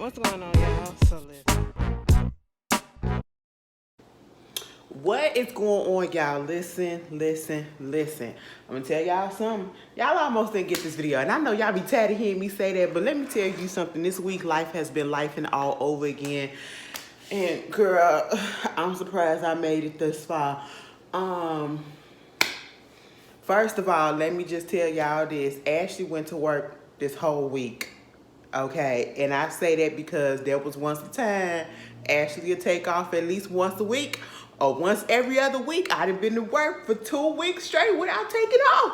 What's going on, y'all? So listen. What is going on, y'all? Listen. I'm gonna tell y'all something. Y'all almost didn't get this video, and I know y'all be tired of hearing me say that, but let me tell you something. This week, life has been lifing all over again. And girl, I'm surprised I made it this far. First of all, let me just tell y'all this. Ashley went to work this whole week. Okay, and I say that because there was once a time Ashley would take off at least once a week or once every other week. I'd have been to work for 2 weeks straight without taking off.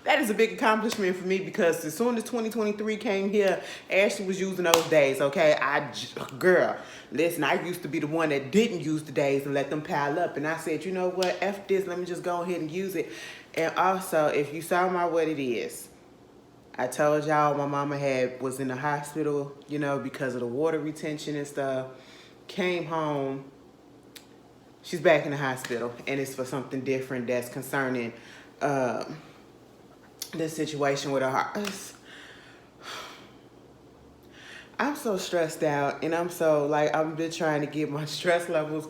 That is a big accomplishment for me because as soon as 2023 came here, Ashley was using those days, okay? Girl, listen, I used to be the one that didn't use the days and let them pile up. And I said, you know what, F this, let me just go ahead and use it. And also, if you saw my what it is, I told y'all my mama was in the hospital, because of the water retention and stuff. Came home. She's back in the hospital, and it's for something different that's concerning the situation with her heart. I'm so stressed out, and I've been trying to get my stress levels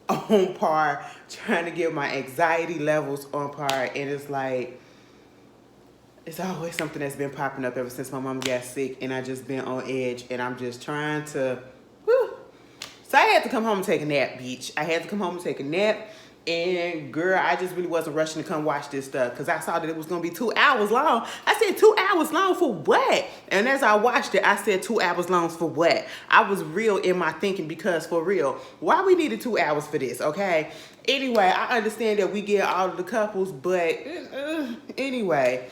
on par, trying to get my anxiety levels on par, and it's always something that's been popping up ever since my mom got sick, and I just been on edge, and I'm just trying to, So I had to come home and take a nap, bitch. I had to come home and take a nap, and girl, I just really wasn't rushing to come watch this stuff, because I saw that it was going to be 2 hours long. I said, 2 hours long for what? And as I watched it, I said, 2 hours long for what? I was real in my thinking, because for real, why we needed 2 hours for this, okay? Anyway, I understand that we get all of the couples, but anyway.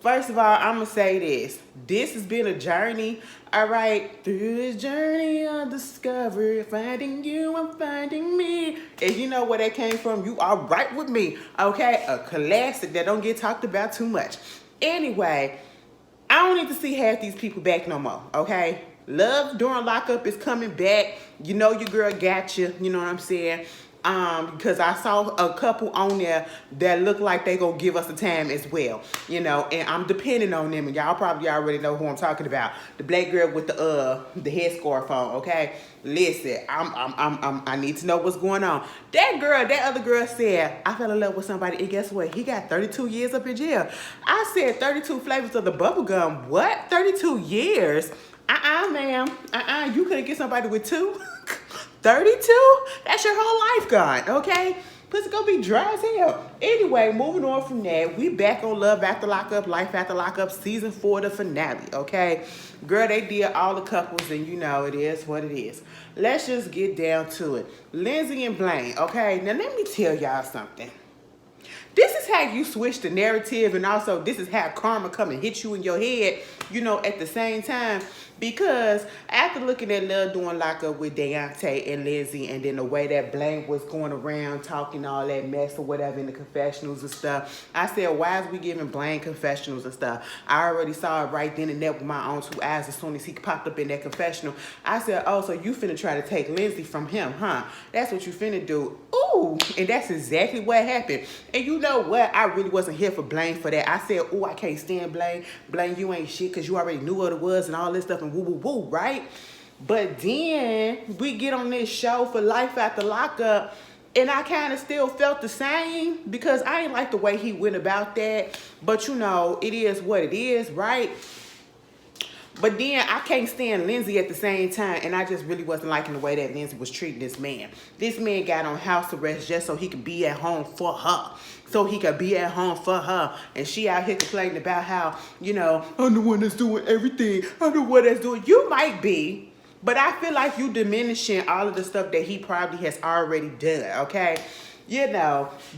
First of all, I'm going to say this. This has been a journey, all right? Through this journey of discovery, finding you and finding me. And you know where that came from? You are right with me, okay? A classic that don't get talked about too much. Anyway, I don't need to see half these people back no more, okay? Love during Lockup is coming back. You know your girl got you know what I'm saying? Because I saw a couple on there that look like they gonna give us the time as well, and I'm depending on them, and y'all probably already know who I'm talking about. The black girl with the headscarf on, okay? Listen, I need to know what's going on. That other girl said, I fell in love with somebody, and guess what? He got 32 years up in jail. I said 32 flavors of the bubble gum. What? 32 years? Ma'am. You couldn't get somebody with 2? 32? That's your whole life gone, okay? Pussy gonna be dry as hell. Anyway, moving on from that, we back on Love After Lockup, Life After Lockup, season 4, the finale, okay? Girl, they did all the couples, and it is what it is. Let's just get down to it. Lindsay and Blaine, okay? Now, let me tell y'all something. This is how you switch the narrative, and also this is how karma come and hit you in your head, at the same time. Because after looking at Love doing Lockup with Deontay and Lindsay, and then the way that Blaine was going around talking all that mess or whatever in the confessionals and stuff, I said, why is we giving Blaine confessionals and stuff? I already saw it right then and there with my own 2 eyes as soon as he popped up in that confessional. I said, oh, so you finna try to take Lindsay from him, huh? That's what you finna do. Ooh, and that's exactly what happened. And you know what? I really wasn't here for Blaine for that. I said, ooh, I can't stand Blaine. Blaine, you ain't shit because you already knew what it was and all this stuff and woo, woo, woo, right? But then we get on this show for Life After Lockup, and I kind of still felt the same because I ain't like the way he went about that. But it is what it is, right? But then I can't stand Lindsay at the same time, and I just really wasn't liking the way that Lindsay was treating this man. This man got on house arrest just so he could be at home for her. And she out here complaining about how, I'm the one that's doing everything. I'm the one that's doing. You might be, but I feel like you diminishing all of the stuff that he probably has already done, okay?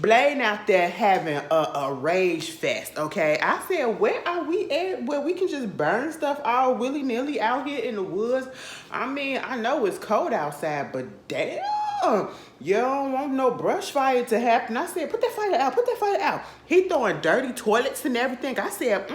Blaine out there having a rage fest, okay? I said, where are we at where we can just burn stuff all willy-nilly out here in the woods? I mean, I know it's cold outside, but damn, you don't want no brush fire to happen. I said, put that fire out. He throwing dirty toilets and everything. I said,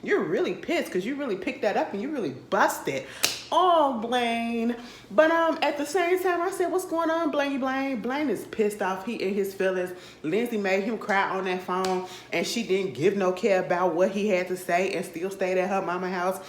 you're really pissed because you really picked that up and you really busted. Oh, Blaine. But at the same time, I said, what's going on, Blaine? Blaine is pissed off. He in his feelings. Lindsay made him cry on that phone, and she didn't give no care about what he had to say and still stayed at her mama house.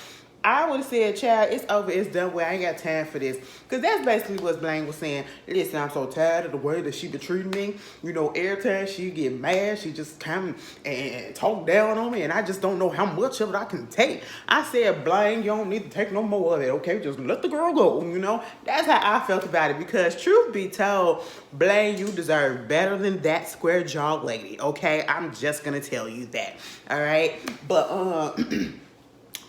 I would have said, child, it's over, it's done with. I ain't got time for this. Because that's basically what Blaine was saying. Listen, I'm so tired of the way that she been treating me. You know, every time she get mad, she just come and talk down on me. And I just don't know how much of it I can take. I said, Blaine, you don't need to take no more of it, okay? Just let the girl go, you know? That's how I felt about it. Because truth be told, Blaine, you deserve better than that square jaw lady, okay? I'm just going to tell you that, all right? But,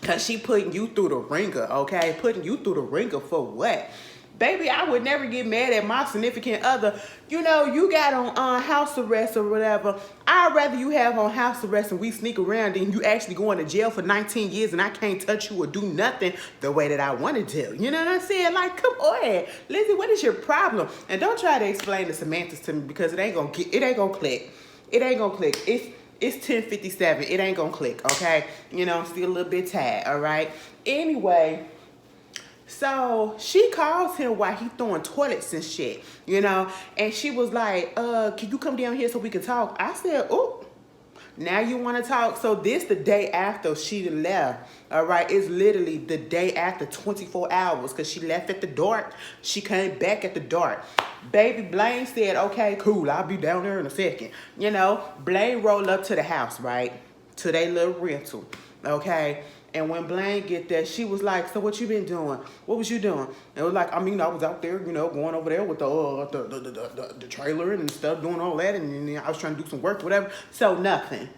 because she putting you through the ringer, okay? Putting you through the ringer for what? Baby, I would never get mad at my significant other. You know, you got on house arrest or whatever. I'd rather you have on house arrest and we sneak around than you actually going to jail for 19 years and I can't touch you or do nothing the way that I want to do. You know what I'm saying? Like, come on. Lizzie, what is your problem? And don't try to explain the semantics to me because it ain't gonna click. It ain't gonna click. It's 10:57. It ain't gonna click, okay? You know, I'm still a little bit tired, all right? Anyway, so she calls him while he throwing toilets and shit, you know? And she was like, can you come down here so we can talk? I said, oh, now you want to talk? So this the day after she left, all right? It's literally the day after 24 hours because she left at the dark. She came back at the dark. Baby Blaine said, okay, cool, I'll be down there in a second. You know, Blaine rolled up to the house, right? To their little rental, okay? And when Blaine get there, she was like, so what you been doing? What was you doing? And it was like, I mean, I was out there, you know, going over there with the trailer and stuff, doing all that. And I was trying to do some work, whatever. So nothing.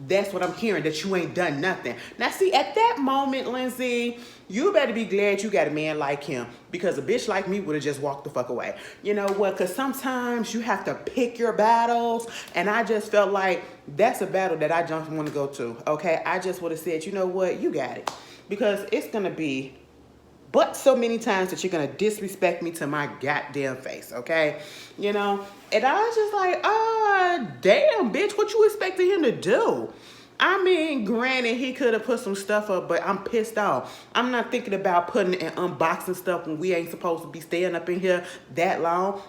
That's what I'm hearing, that you ain't done nothing. Now, see, at that moment, Lindsay, you better be glad you got a man like him because a bitch like me would have just walked the fuck away. You know what? Because sometimes you have to pick your battles, and I just felt like that's a battle that I don't want to go to, okay? I just would have said, you know what? You got it. Because it's going to be but so many times that you're going to disrespect me to my goddamn face, okay? You know? And I was just like, damn, bitch, what you expecting him to do? I mean, granted, he could have put some stuff up, but I'm pissed off. I'm not thinking about putting and unboxing stuff when we ain't supposed to be staying up in here that long.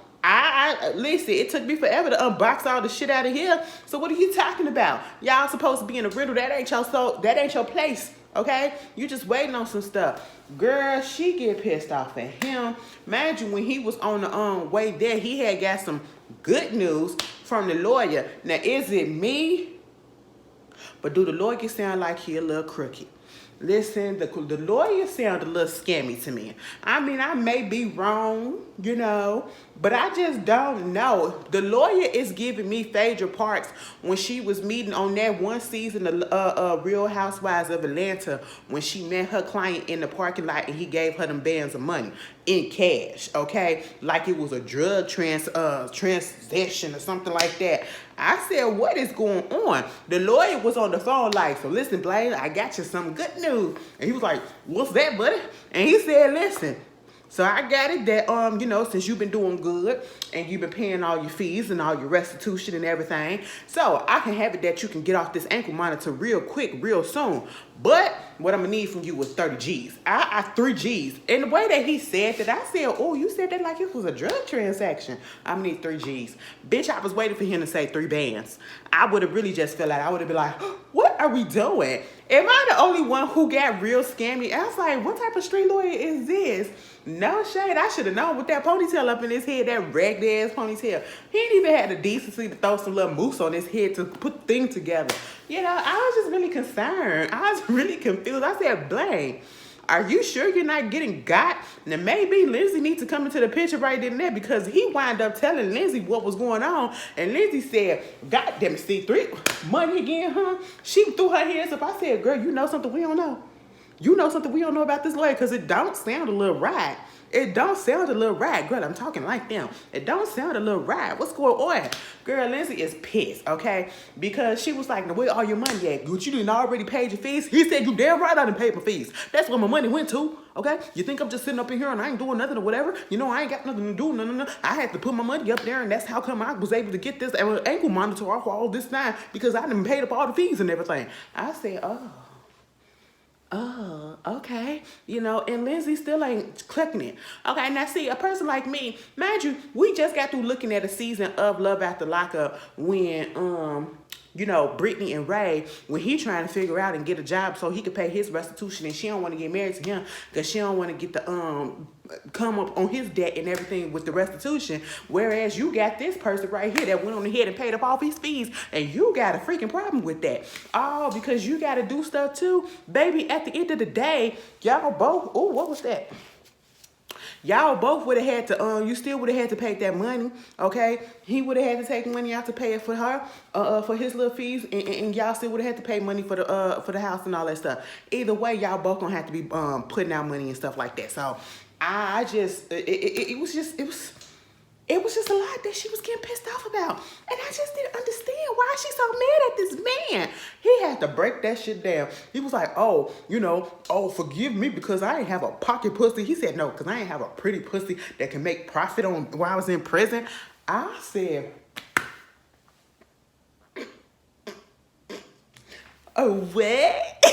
Listen, it took me forever to unbox all the shit out of here. So what are you talking about? Y'all supposed to be in a riddle. That ain't your place. Okay? You just waiting on some stuff. Girl, she get pissed off at him. Mind you, when he was on the way there, he had got some good news from the lawyer. Now, is it me? But do the lawyer sound like he a little crooked? Listen, the lawyer sound a little scammy to me. I mean, I may be wrong, you know, but I just don't know. The lawyer is giving me Phaedra Parks when she was meeting on that one season of Real Housewives of Atlanta when she met her client in the parking lot and he gave her them bands of money in cash, okay? Like it was a drug transaction or something like that. I said, what is going on? The lawyer was on the phone like, so listen, Blaine, I got you some good news. And he was like, what's that, buddy? And he said, listen, so I got it that, you know, since you've been doing good and you've been paying all your fees and all your restitution and everything, so I can have it that you can get off this ankle monitor real quick, real soon. But what I'm going to need from you is 30 G's. 3 G's. And the way that he said that, I said, oh, you said that like it was a drug transaction. I'm going to need 3 G's. Bitch, I was waiting for him to say 3 bands. I would have really just felt like, I would have been like, what are we doing? Am I the only one who got real scammy? I was like, what type of street lawyer is this? No shade. I should have known with that ponytail up in his head, that ragged ass ponytail. He ain't even had the decency to throw some little mousse on his head to put the thing together. You know, I was just really concerned. I was really confused. I said, Blaine, are you sure you're not getting got? Now, maybe Lindsay needs to come into the picture right then and there because he wound up telling Lindsay what was going on. And Lindsay said, God damn it, C3, money again, huh? She threw her hands up. I said, girl, you know something we don't know? You know something we don't know about this lawyer because it don't sound a little right. It don't sound a little right. Girl, I'm talking like them. It don't sound a little right. What's going on? Girl, Lindsay is pissed, okay? Because she was like, now where all your money at? Good, you didn't already paid your fees? He said, you damn right I didn't pay my fees. That's where my money went to, okay? You think I'm just sitting up in here and I ain't doing nothing or whatever? You know, I ain't got nothing to do, no. I had to put my money up there and that's how come I was able to get this ankle monitor off all this time because I done paid up all the fees and everything. I said, oh, okay. You know, and Lindsay still ain't clicking it. Okay, now see, a person like me, mind you, we just got through looking at a season of Love After Lockup when Brittany and Ray, when he trying to figure out and get a job so he could pay his restitution, and she don't want to get married to him because she don't want to get the come up on his debt and everything with the restitution. Whereas you got this person right here that went on ahead and paid up all his fees, and you got a freaking problem with that. Oh, because you got to do stuff too, baby. At the end of the day, y'all both. Oh, what was that? Y'all both would have had to, you still would have had to pay that money, okay? He would have had to take money out to pay it for her, for his little fees, and y'all still would have had to pay money for the house and all that stuff. Either way, y'all both gonna have to be putting out money and stuff like that. So I just, it was just a lot that she was getting pissed off about. And I just didn't understand why she's so mad at this man. He had to break that shit down. He was like, oh, forgive me because I ain't have a pocket pussy. He said, no, because I ain't have a pretty pussy that can make profit on while I was in prison. I said, oh, what?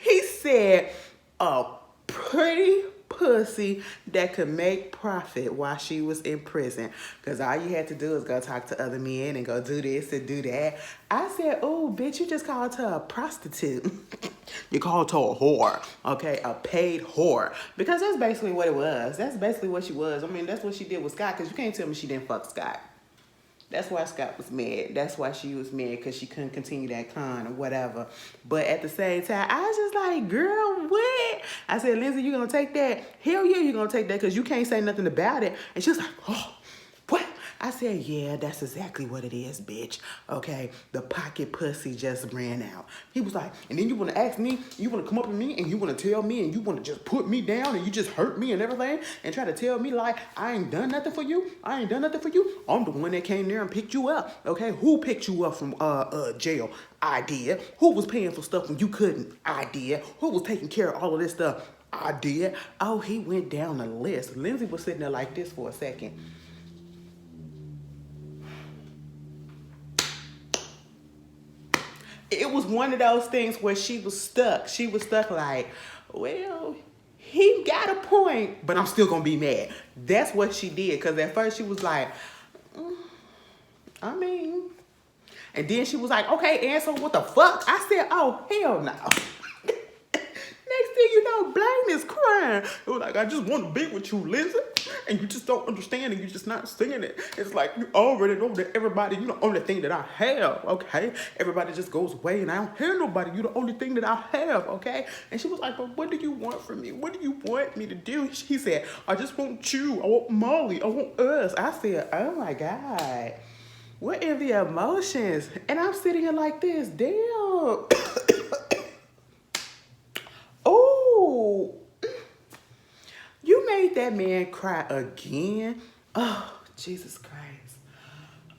He said, a pretty pussy that could make profit while she was in prison, because all you had to do is go talk to other men and go do this and do that. I said, oh, bitch, you just called her a prostitute. You called her a whore, okay? A paid whore, because that's basically what it was. That's basically what she was. I mean, that's what she did with Scott, because you can't tell me she didn't fuck Scott. That's why Scott was mad. That's why she was mad, because she couldn't continue that con or whatever. But at the same time, I was just like, girl, what? I said, Lindsay, you gonna take that? Hell yeah, you gonna take that, because you can't say nothing about it. And she was like, oh, what? I said, yeah, that's exactly what it is, bitch. Okay, the pocket pussy just ran out. He was like, and then you want to ask me, you want to come up to me, and you want to tell me, and you want to just put me down, and you just hurt me and everything, and try to tell me like I ain't done nothing for you. I ain't done nothing for you. I'm the one that came there and picked you up. Okay, who picked you up from jail? I did. Who was paying for stuff when you couldn't? I did. Who was taking care of all of this stuff? I did. Oh, he went down the list. Lindsay was sitting there like this for a second. It was one of those things where she was stuck. She was stuck like, well, he got a point, but I'm still going to be mad. That's what she did. Because at first she was like, I mean. And then she was like, okay, and so what the fuck? I said, oh, hell no. Next thing you know, Blaine is crying. It was like, I just want to be with you, Lindsay. And you just don't understand, and you're just not singing it. It's like, you already know that everybody, you the only thing that I have, okay? Everybody just goes away, and I don't hear nobody. You the only thing that I have, okay? And she was like, but what do you want from me? What do you want me to do? He said, I just want you. I want Molly. I want us. I said, oh, my God. What are the emotions? And I'm sitting here like this. Damn. Oh. You made that man cry again. Oh, Jesus Christ.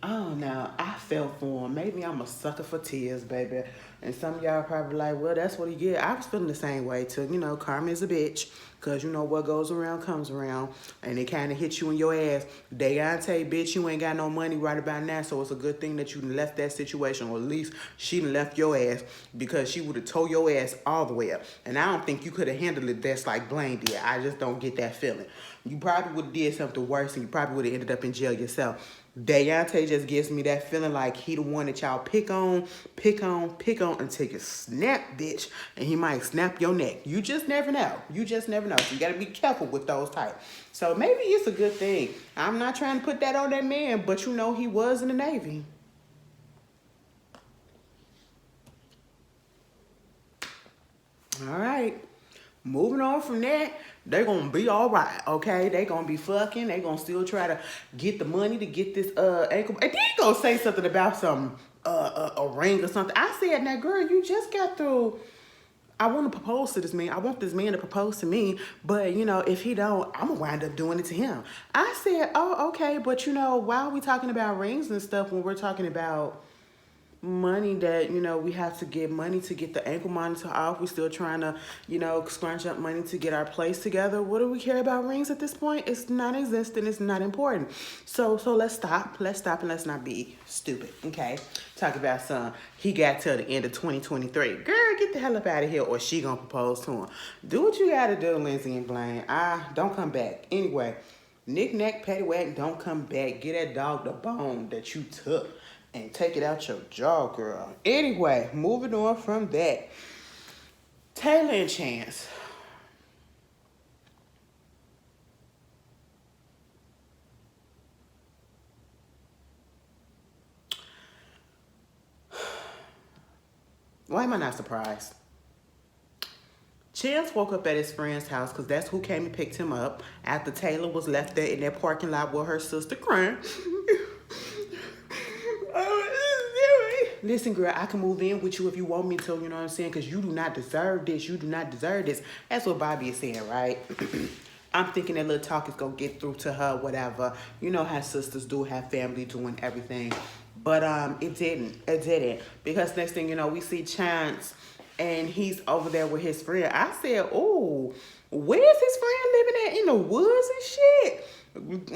Oh, no. I fell for him. Maybe I'm a sucker for tears, baby. And some of y'all probably like, well, that's what he get. I was feeling the same way, too. You know, karma is a bitch. Because you know what goes around comes around. And it kind of hits you in your ass. They gotta tell you, bitch, you ain't got no money right about now. So it's a good thing that you left that situation. Or at least she left your ass. Because she would have tore your ass all the way up. And I don't think you could have handled it best like Blaine did. I just don't get that feeling. You probably would have did something worse. And you probably would have ended up in jail yourself. Deontay just gives me that feeling like he the one that y'all pick on until you snap, bitch. And he might snap your neck. You just never know. You just never know. So you got to be careful with those types. So maybe it's a good thing. I'm not trying to put that on that man, but you know he was in the Navy. All right. Moving on from that, they're going to be all right, okay? They're going to be fucking. They're going to still try to get the money to get this ankle. And then you going to say something about some a ring or something. I said, now, girl, you just got through. I want to propose to this man. I want this man to propose to me. But, you know, if he don't, I'm going to wind up doing it to him. I said, oh, okay. But, you know, why are we talking about rings and stuff when we're talking about money that, you know, we have to get money to get the ankle monitor off. We're still trying to, you know, scrunch up money to get our place together. What do we care about rings at this point? It's non-existent. It's not important. So let's stop. Let's stop and let's not be stupid, okay? Talk about some, he got till the end of 2023. Girl, get the hell up out of here or she gonna propose to him. Do what you gotta do, Lindsay and Blaine. Don't come back. Anyway, knick-knack, paddywhack, don't come back. Get that dog the bone that you took. And take it out your jaw, girl. Anyway, moving on from that. Taylor and Chance. Why am I not surprised? Chance woke up at his friend's house because that's who came and picked him up after Taylor was left there in that parking lot with her sister crying. Listen, girl, I can move in with you if you want me to, you know what I'm saying? Because you do not deserve this. You do not deserve this. That's what Bobby is saying, right? I'm thinking that little talk is going to get through to her, whatever. You know how sisters do, have family doing everything. But it didn't. It didn't. Because next thing you know, we see Chance and he's over there with his friend. I said, oh, where's his friend living at? In the woods and shit?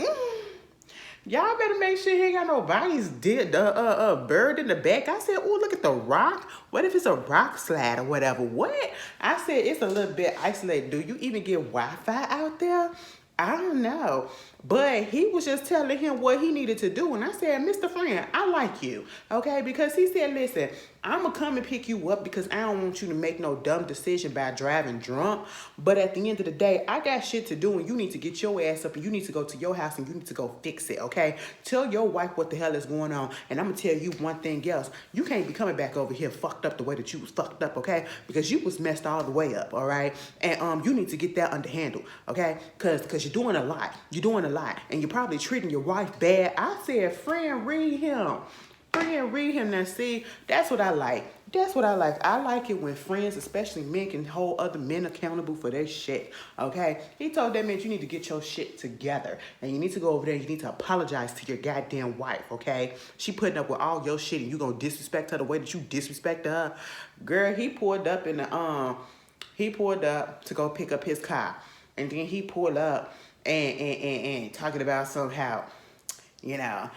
Y'all better make sure he ain't got no bodies bird in the back. I said, oh, look at the rock. What if it's a rock slide or whatever? What? I said, it's a little bit isolated. Do you even get Wi-Fi out there? I don't know. But he was just telling him what he needed to do. And I said, Mr. Friend, I like you. Okay? Because he said, listen, I'm going to come and pick you up because I don't want you to make no dumb decision by driving drunk. But at the end of the day, I got shit to do and you need to get your ass up and you need to go to your house and you need to go fix it. Okay? Tell your wife what the hell is going on. And I'm going to tell you one thing else. You can't be coming back over here fucked up the way that you was fucked up. Okay? Because you was messed all the way up. All right? And you need to get that under handle. Okay? Because you're doing a lot. You're doing a lot. And you're probably treating your wife bad. I said, friend, read him. Friend, read him. Now, see, that's what I like. That's what I like. I like it when friends, especially men, can hold other men accountable for their shit. Okay? He told that man, you need to get your shit together. And you need to go over there and you need to apologize to your goddamn wife. Okay? She putting up with all your shit and you gonna disrespect her the way that you disrespect her. Girl, he pulled up in the, he pulled up to go pick up his car. And then he pulled up and talking about somehow, you know,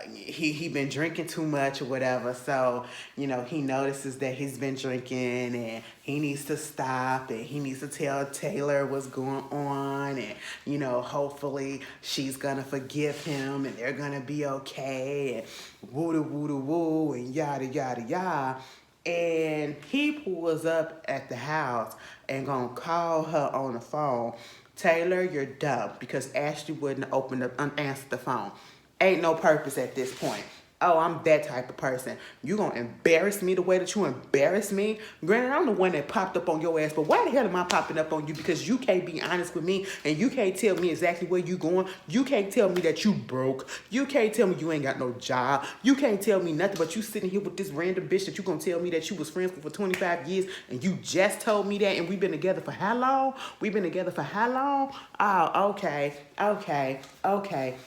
he been drinking too much or whatever. So, you know, he notices that he's been drinking and he needs to stop and he needs to tell Taylor what's going on. And, you know, hopefully she's going to forgive him and they're going to be okay. And woo-da-woo-da-woo and yada, yada, yada. And he pulls up at the house and gonna call her on the phone. Taylor, you're dumb because Ashley wouldn't answer the phone. Ain't no purpose at this point. Oh, I'm that type of person. You gonna embarrass me the way that you embarrass me? Granted, I'm the one that popped up on your ass, but why the hell am I popping up on you? Because you can't be honest with me and you can't tell me exactly where you going. You can't tell me that you broke. You can't tell me you ain't got no job. You can't tell me nothing but you sitting here with this random bitch that you gonna tell me that you was friends with for 25 years and you just told me that and we've been together for how long? We've been together for how long? Oh, okay.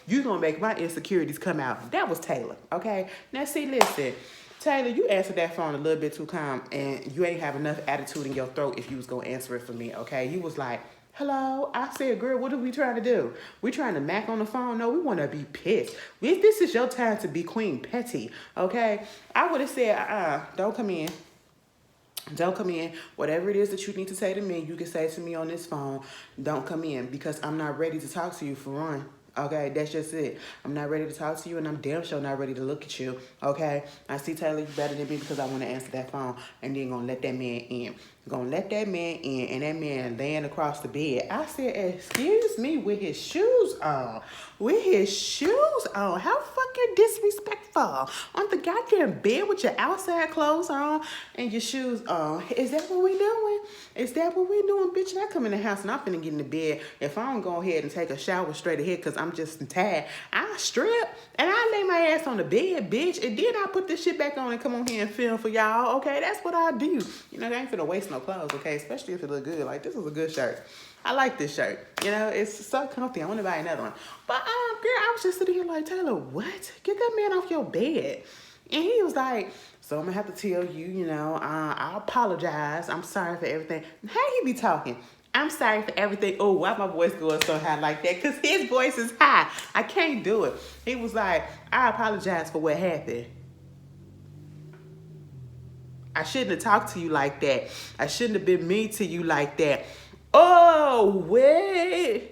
You gonna make my insecurities come out. That was Taylor, okay? Now see, listen, Taylor, you answered that phone a little bit too calm and you ain't have enough attitude in your throat if you was gonna answer it for me, okay? You was like, hello? I said, girl, what are we trying to do? We trying to mac on the phone? No, we want to be pissed. This is your time to be Queen Petty, okay? I would have said, don't come in. Don't come in. Whatever it is that you need to say to me, you can say to me on this phone. Don't come in because I'm not ready to talk to you for one. Okay, that's just it. I'm not ready to talk to you and I'm damn sure not ready to look at you. Okay, I see Taylor, you better than me because I want to answer that phone and then gonna let that man in. Gonna let that man in and that man laying across the bed. I said, excuse me, with his shoes on. With his shoes on. How fucking disrespectful. On the goddamn bed with your outside clothes on and your shoes on. Is that what we doing? Is that what we doing, bitch? And I come in the house and I'm finna get in the bed. If I don't go ahead and take a shower straight ahead because I'm just tired, I strip and I lay my ass on the bed, bitch. And then I put this shit back on and come on here and film for y'all. Okay, that's what I do. You know, I ain't finna waste no clothes, okay? Especially if it look good. Like, this is a good shirt. I like this shirt. You know, it's so comfy. I want to buy another one. But, girl, I was just sitting here like, Taylor, what? Get that man off your bed. And he was like, so I'm going to have to tell you, you know, I apologize. I'm sorry for everything. How he be talking? I'm sorry for everything. Oh, why my voice going so high like that? Because his voice is high. I can't do it. He was like, I apologize for what happened. I shouldn't have talked to you like that. I shouldn't have been mean to you like that. Oh, wait.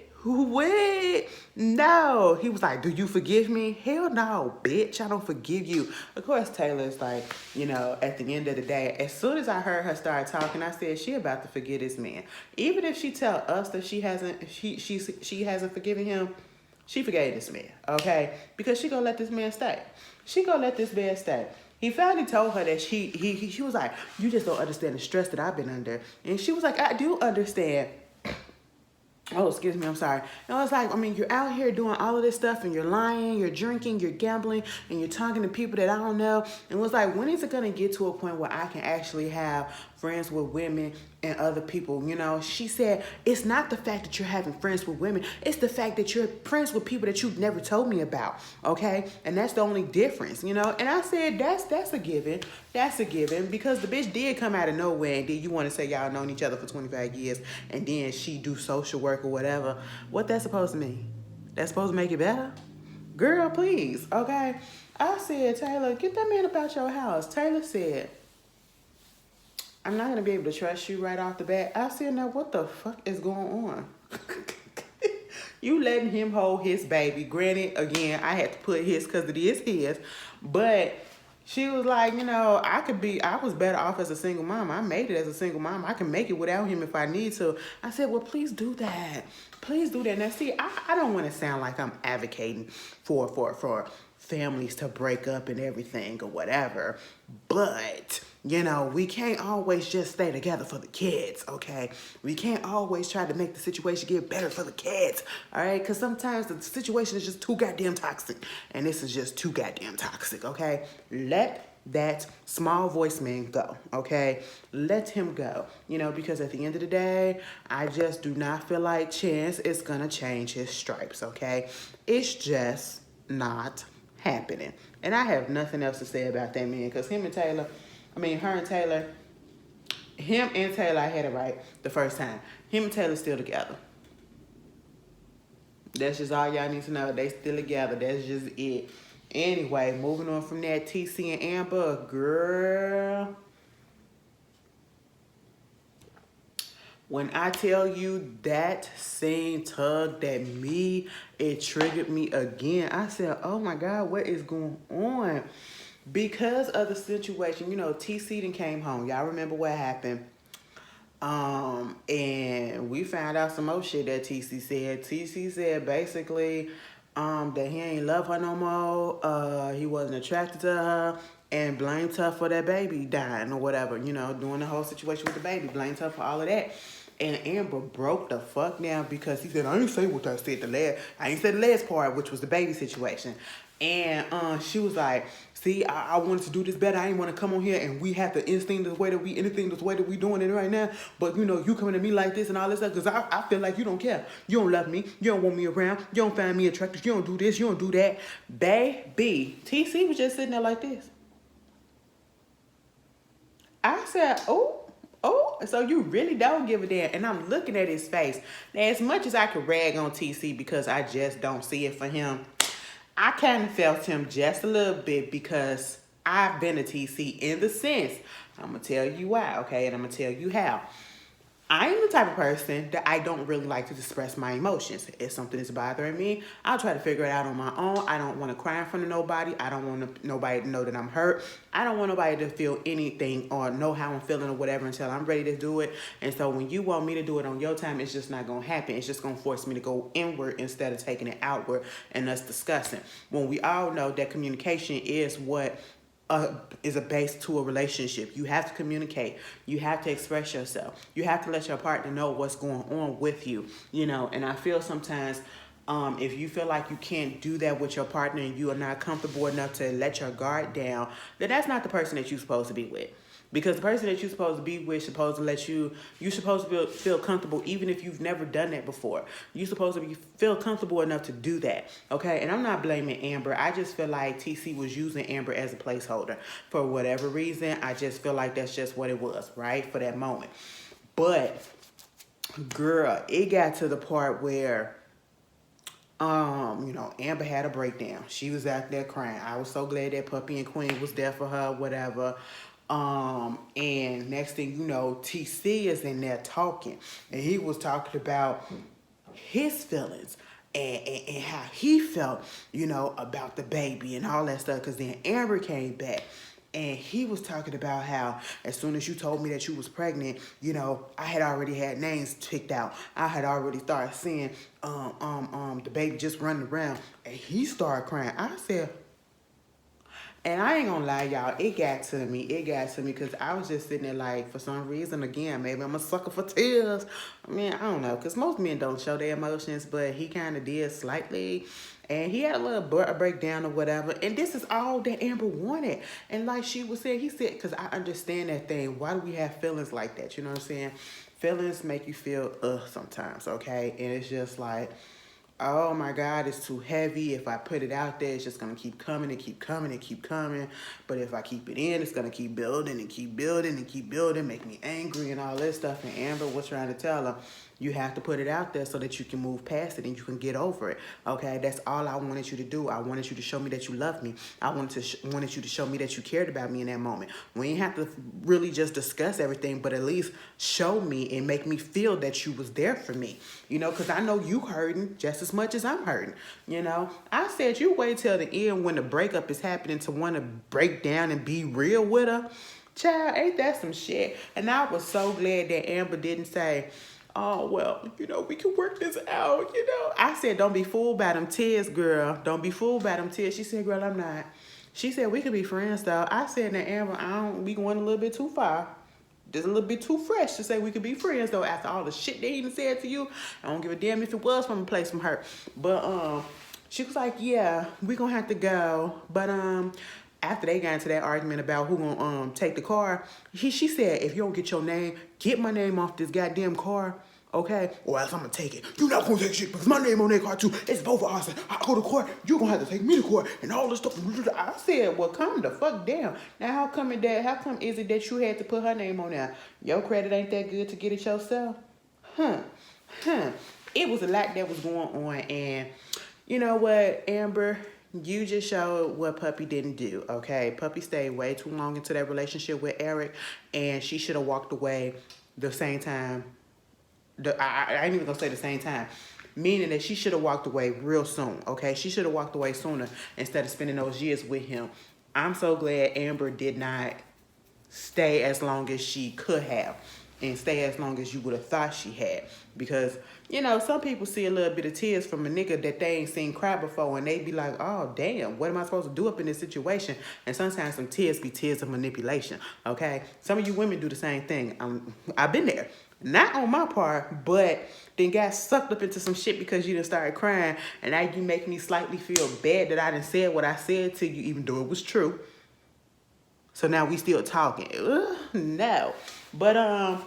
No. He was like, do you forgive me? Hell no, bitch. I don't forgive you. Of course, Taylor's like, you know, at the end of the day, as soon as I heard her start talking, I said, she about to forget this man. Even if she tell us that she hasn't forgiven him, she forgave this man, okay? Because she gonna let this man stay. She gonna let this man stay. He finally told her that she was like, you just don't understand the stress that I've been under. And she was like, I do understand. Oh, excuse me, I'm sorry. And I was like, I mean, you're out here doing all of this stuff and you're lying, you're drinking, you're gambling, and you're talking to people that I don't know. And it was like, when is it going to get to a point where I can actually have friends with women and other people? You know, she said, it's not the fact that you're having friends with women. It's the fact that you're friends with people that you've never told me about. Okay. And that's the only difference, you know? And I said, that's a given. That's a given, because the bitch did come out of nowhere, and then you want to say y'all known each other for 25 years and then she do social work or whatever. What that's supposed to mean? That's supposed to make it better? Girl, please. Okay. I said, Taylor, get that man about your house. Taylor said, I'm not going to be able to trust you right off the bat. I said, now what the fuck is going on? You letting him hold his baby. Granted, again, I had to put his because it is his. But she was like, you know, I was better off as a single mom. I made it as a single mom. I can make it without him if I need to. I said, well, please do that. Please do that. Now, see, I don't want to sound like I'm advocating for families to break up and everything or whatever. But, you know, we can't always just stay together for the kids, okay? We can't always try to make the situation get better for the kids, all right? Because sometimes the situation is just too goddamn toxic. And this is just too goddamn toxic, okay? Let that small voice man go, okay? Let him go, you know, because at the end of the day, I just do not feel like Chance is going to change his stripes, okay? It's just not happening. And I have nothing else to say about that man, because her and Taylor, I had it right the first time. Him and Taylor still together. That's just all y'all need to know. They still together. That's just it. Anyway, moving on from that, TC and Amber, girl. When I tell you that scene tugged at me, it triggered me again. I said, oh my God, what is going on? Because of the situation, you know, TC then came home. Y'all remember what happened? And we found out some more shit that TC said. TC said basically that he ain't love her no more. He wasn't attracted to her, and blamed her for that baby dying or whatever, you know, doing the whole situation with the baby. Blamed her for all of that. And Amber broke the fuck down because he said, I ain't say what I said I ain't said the last part, which was the baby situation. And she was like, see, I wanted to do this better. I didn't want to come on here and we have the instinct the way that we doing it right now. But, you know, you coming to me like this and all this stuff because I feel like you don't care. You don't love me. You don't want me around. You don't find me attractive. You don't do this. You don't do that. Baby, TC was just sitting there like this. I said, oh, so you really don't give a damn. And I'm looking at his face. Now, as much as I could rag on TC because I just don't see it for him, I kind of felt him just a little bit because I've been a TC in the sense, I'm going to tell you why, okay? And I'm going to tell you how. I am the type of person that I don't really like to express my emotions. If something is bothering me, I'll try to figure it out on my own. I don't want to cry in front of nobody. I don't want nobody to know that I'm hurt. I don't want nobody to feel anything or know how I'm feeling or whatever until I'm ready to do it. And so when you want me to do it on your time, it's just not going to happen. It's just going to force me to go inward instead of taking it outward and us discussing. When we all know that communication is what is a base to a relationship. You have to communicate. You have to express yourself. You have to let your partner know what's going on with you, you know. And I feel sometimes if you feel like you can't do that with your partner and you are not comfortable enough to let your guard down, then that's not the person that you're supposed to be with. Because the person that you're supposed to be with is supposed to let you're supposed to feel comfortable even if you've never done that before. You're supposed to feel comfortable enough to do that, okay? And I'm not blaming Amber. I just feel like TC was using Amber as a placeholder. For whatever reason, I just feel like that's just what it was, right? For that moment. But, girl, it got to the part where you know, Amber had a breakdown. She was out there crying. I was so glad that Puppy and Queen was there for her, whatever. And next thing you know, TC is in there talking. And he was talking about his feelings. and how he felt, you know, about the baby and all that stuff. Because then Amber came back. And he was talking about how as soon as you told me that you was pregnant, you know, I had already had names picked out. I had already started seeing the baby just running around. And he started crying. I said, and I ain't gonna lie, y'all, it got to me. It got to me because I was just sitting there like, for some reason, again, maybe I'm a sucker for tears. I mean, I don't know, because most men don't show their emotions, but he kind of did slightly. And he had a little breakdown or whatever. And this is all that Amber wanted. And like she was saying, he said, because I understand that thing. Why do we have feelings like that? You know what I'm saying? Feelings make you feel sometimes, okay? And it's just like, oh my God, it's too heavy. If I put it out there, it's just going to keep coming and keep coming and keep coming. But if I keep it in, it's going to keep building and keep building and keep building, make me angry and all this stuff. And Amber was trying to tell her, you have to put it out there so that you can move past it and you can get over it. Okay, that's all I wanted you to do. I wanted you to show me that you love me. I wanted you to show me that you cared about me in that moment. We ain't have to really just discuss everything, but at least show me and make me feel that you was there for me. You know, because I know you hurting just as much as I'm hurting. You know, I said you wait till the end when the breakup is happening to want to break down and be real with her. Child, ain't that some shit? And I was so glad that Amber didn't say, oh, well, you know, we can work this out, you know. I said, don't be fooled by them tears, girl. Don't be fooled by them tears. She said, girl, I'm not. She said, we could be friends, though. I said, now, Amber, we going a little bit too far. Just a little bit too fresh to say we could be friends, though, after all the shit they even said to you. I don't give a damn if it was from a place from her. But she was like, yeah, we going to have to go. But after they got into that argument about who gonna take the car, she said, if you don't get your name, get my name off this goddamn car, okay? Or else I'm gonna take it. You're not gonna take shit because my name on that car too. It's both of us. I go to court, you're gonna have to take me to court and all this stuff. I said, well, calm the fuck down. Now how come is it that you had to put her name on there? Your credit ain't that good to get it yourself? It was a lot that was going on, and you know what, Amber? You just showed what Puppy didn't do, okay? Puppy stayed way too long into that relationship with Eric, and she should have walked away the same time. I ain't even gonna say the same time. Meaning that she should have walked away real soon, okay? She should have walked away sooner instead of spending those years with him. I'm so glad Amber did not stay as long as she could have and stay as long as you would have thought she had. Because, you know, some people see a little bit of tears from a nigga that they ain't seen cry before, and they be like, oh, damn, what am I supposed to do up in this situation? And sometimes some tears be tears of manipulation, okay? Some of you women do the same thing. I've been there. Not on my part, but then got sucked up into some shit because you done started crying, and now you make me slightly feel bad that I done said what I said to you, even though it was true. So now we still talking. Ugh, no. But,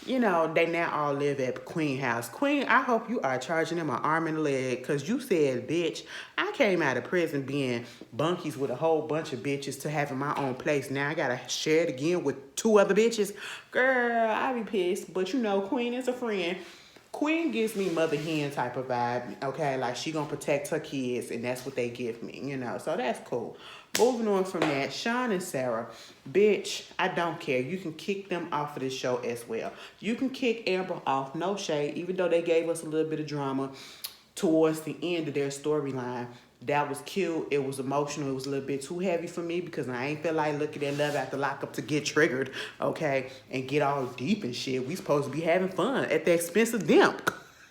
you know, they now all live at Queen House. Queen, I hope you are charging them an arm and a leg, because you said, bitch, I came out of prison being bunkies with a whole bunch of bitches to having my own place. Now I got to share it again with 2 other bitches. Girl, I be pissed. But, you know, Queen is a friend. Queen gives me mother hen type of vibe, okay? Like, she gonna protect her kids, and that's what they give me, you know? So that's cool. Moving on from that, Sean and Sarah, bitch, I don't care. You can kick them off of this show as well. You can kick Amber off, no shade, even though they gave us a little bit of drama towards the end of their storyline. That was cute. It was emotional. It was a little bit too heavy for me because I ain't feel like looking at Love After Lockup to get triggered, okay, and get all deep and shit. We supposed to be having fun at the expense of them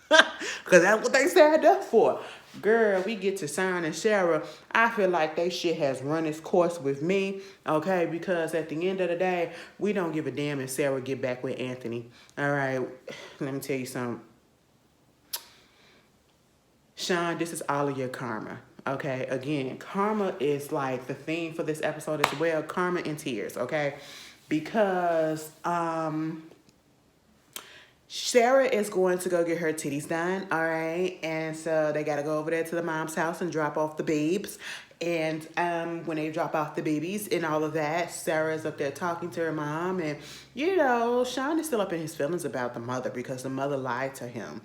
because that's what they signed up for. Girl, we get to Sean and Sarah. I feel like they shit has run its course with me, okay, because at the end of the day, we don't give a damn if Sarah get back with Anthony. All right, let me tell you something. Sean, this is all of your karma. Okay, again, karma is like the theme for this episode as well. Karma and tears, okay? Because Sarah is going to go get her titties done, all right? And so they got to go over there to the mom's house and drop off the babes. And when they drop off the babies and all of that, Sarah's up there talking to her mom. And, you know, Sean is still up in his feelings about the mother because the mother lied to him.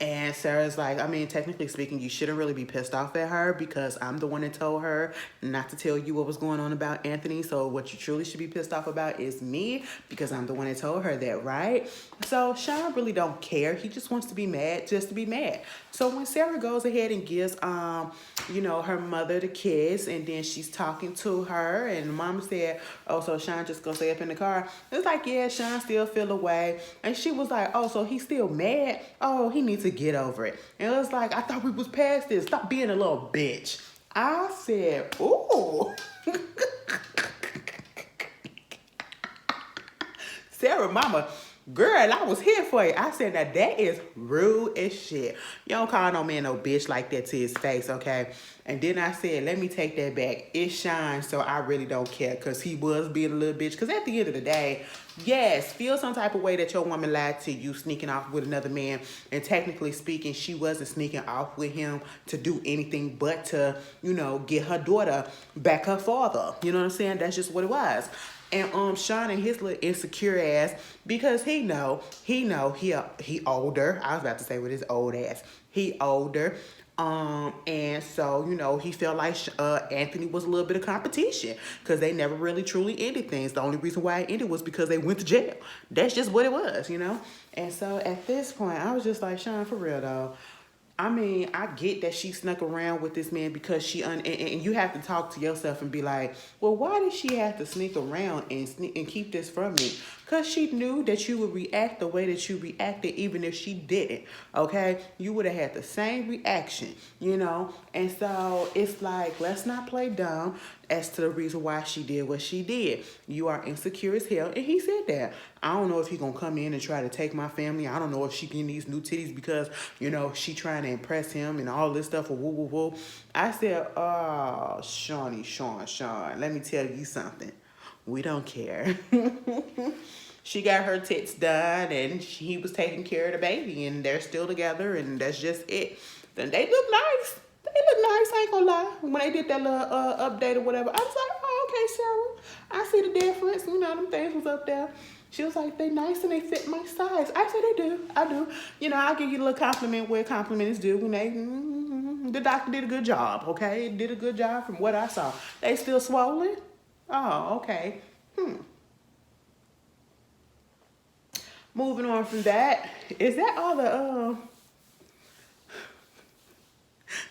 And Sarah's like, I mean, technically speaking, you shouldn't really be pissed off at her because I'm the one that told her not to tell you what was going on about Anthony. So what you truly should be pissed off about is me because I'm the one that told her that, right? So Sean really don't care. He just wants to be mad just to be mad. So when Sarah goes ahead and gives, her mother the kiss, and then she's talking to her, and mom said, oh, so Sean just gonna stay up in the car. It's like, yeah, Sean still feel away. And she was like, oh, so he's still mad? Oh, he needs to get over it. And it was like, I thought we was past this. Stop being a little bitch. I said, ooh. Sarah mama, girl, I was here for you. I said, now that is rude as shit. You don't call no man no bitch like that to his face, okay? And then I said, let me take that back. It's Sean, so I really don't care because he was being a little bitch. Because at the end of the day, yes, feel some type of way that your woman lied to you sneaking off with another man. And technically speaking, she wasn't sneaking off with him to do anything but to, get her daughter back her father. You know what I'm saying? That's just what it was. And Sean and his little insecure ass, because he older. I was about to say with his old ass. He older. And so, he felt like Anthony was a little bit of competition because they never really truly ended things. The only reason why it ended was because they went to jail. That's just what it was, And so at this point, I was just like, Sean, for real though. I mean, I get that she snuck around with this man because and you have to talk to yourself and be like, well, why did she have to sneak around and keep this from me? Because she knew that you would react the way that you reacted even if she didn't, okay? You would have had the same reaction, And so it's like, let's not play dumb as to the reason why she did what she did. You are insecure as hell. And he said that. I don't know if he gonna come in and try to take my family. I don't know if she getting these new titties because, she trying to impress him and all this stuff. Woo, woo, woo. I said, oh, Sean, let me tell you something. We don't care. She got her tits done and he was taking care of the baby and they're still together and that's just it. Then they look nice. I ain't gonna lie. When they did that little update or whatever, I was like, oh, okay, Sarah. I see the difference. Them things was up there. She was like, they nice and they fit my size. I said, they do. I do. I'll give you a little compliment where compliment is due. When the doctor did a good job, okay? Did a good job from what I saw. They still swollen? Oh, okay. Moving on from that, is that all the,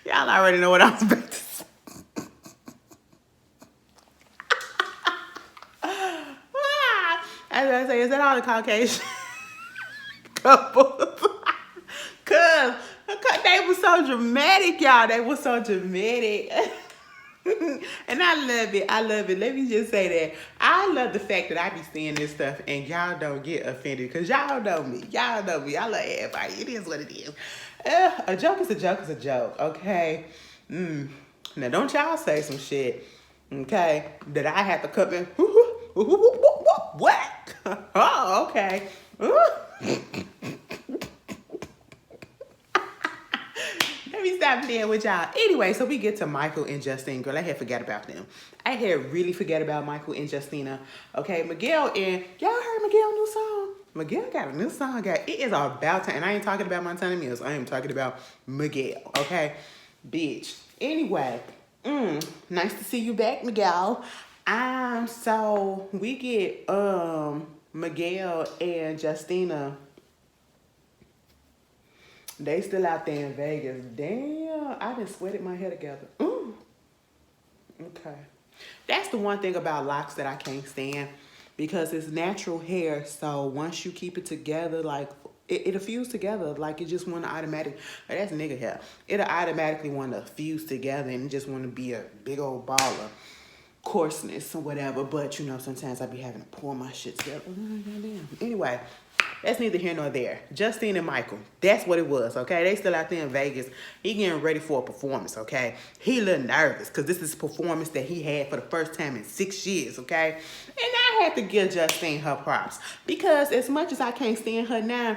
y'all already know what I was about to say. I was going to say, is that all the Caucasian couples? Cause they were so dramatic, y'all. They were so dramatic. And I love it. Let me just say that. I love the fact that I be seeing this stuff and y'all don't get offended. Because y'all know me. I love everybody. It is what it is. A joke is a joke, okay? Now, don't y'all say some shit, okay, that I have to come in. What? Oh, okay. Let me stop playing with y'all. Anyway, so we get to Michael and Justine. Girl, I had forgot about them. I had really forget about Michael and Justina. Okay, Miguel and... Y'all heard Miguel's new song? Miguel got a new song, guys. It is about time. And I ain't talking about Montana Mills. I am talking about Miguel, okay? Bitch. Anyway, nice to see you back, Miguel. So we get Miguel and Justina. They still out there in Vegas. Damn, I just sweated my hair together. Ooh. Okay. That's the one thing about locks that I can't stand because it's natural hair. So once you keep it together, like it'll fuse together. Like it just want to automatic. That's nigga hair. It'll automatically want to fuse together and just want to be a big old ball of coarseness or whatever. But sometimes I be having to pull my shit together. Goddamn. Anyway. That's neither here nor there. Justine and Michael. That's what it was, okay? They still out there in Vegas. He getting ready for a performance, okay? He a little nervous because this is a performance that he had for the first time in 6 years, okay? And I had to give Justine her props because as much as I can't stand her now,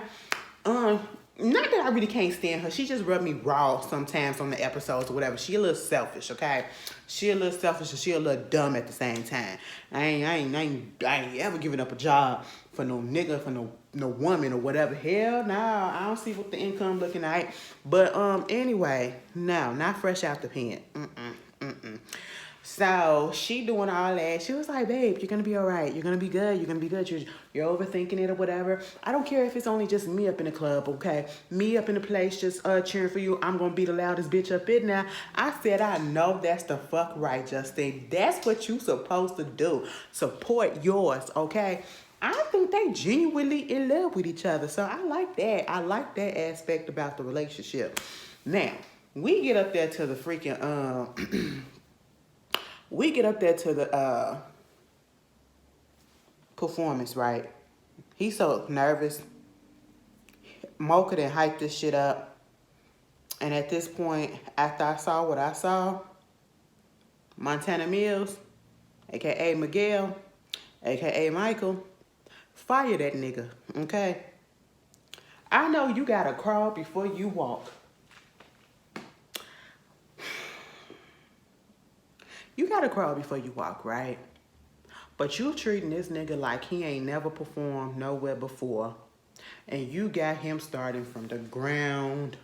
not that I really can't stand her. She just rubbed me raw sometimes on the episodes or whatever. She a little selfish, okay? She a little selfish and she a little dumb at the same time. I ain't ever giving up a job for no nigga, for no woman or whatever. Hell no, I don't see what the income looking like. But anyway, no, not fresh out the pen. So she doing all that. She was like, babe, you're gonna be all right. You're gonna be good. You're gonna be good. You're overthinking it or whatever. I don't care if it's only just me up in the club, okay? Me up in the place just cheering for you. I'm gonna be the loudest bitch up in there. I said, I know that's the fuck right, Justin. That's what you supposed to do. Support yours, okay? I think they genuinely in love with each other. So I like that. I like that aspect about the relationship. Now, we get up there to the freaking we get up there to the performance, right? He's so nervous. Mocha done hyped this shit up. And at this point, after I saw what I saw, Montana Mills, a.k.a. Miguel, a.k.a. Michael, fire that nigga, okay? I know you gotta crawl before you walk. You gotta crawl before you walk, right? But you treating this nigga like he ain't never performed nowhere before. And you got him starting from the ground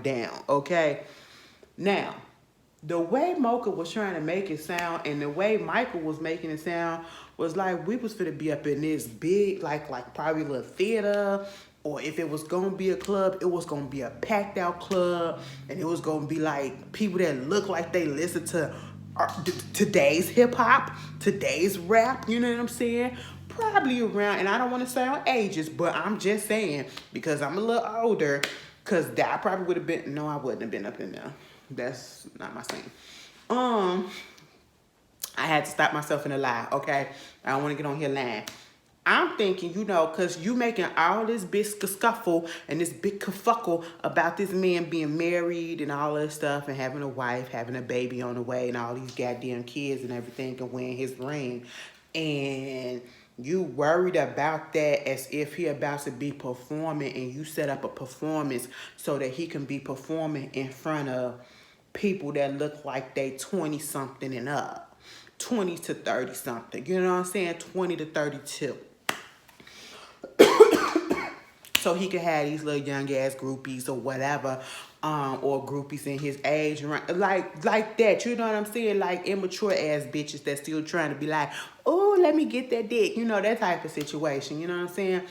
down, okay? Now, the way Mocha was trying to make it sound and the way Michael was making it sound was like we was finna be up in this big, like probably a little theater, or if it was gonna be a club, it was gonna be a packed out club, and it was gonna be like people that look like they listen to today's hip hop, today's rap, you know what I'm saying? Probably around, and I don't want to sound ages, but I'm just saying, because I'm a little older, because that probably would have been, no, I wouldn't have been up in there. That's not my scene. I had to stop myself in a lie, okay? I don't want to get on here lying. I'm thinking, you know, because you making all this big scuffle and this big kerfuckle about this man being married and all this stuff and having a wife, having a baby on the way and all these goddamn kids and everything and wearing his ring. And you worried about that as if he about to be performing, and you set up a performance so that he can be performing in front of people that look like they 20-something and up. 20 to 30-something. You know what I'm saying? 20 to 32. So he could have these little young ass groupies or whatever, or groupies in his age, like that. You know what I'm saying? Like immature ass bitches that still trying to be like, oh, let me get that dick. You know, that type of situation. You know what I'm saying?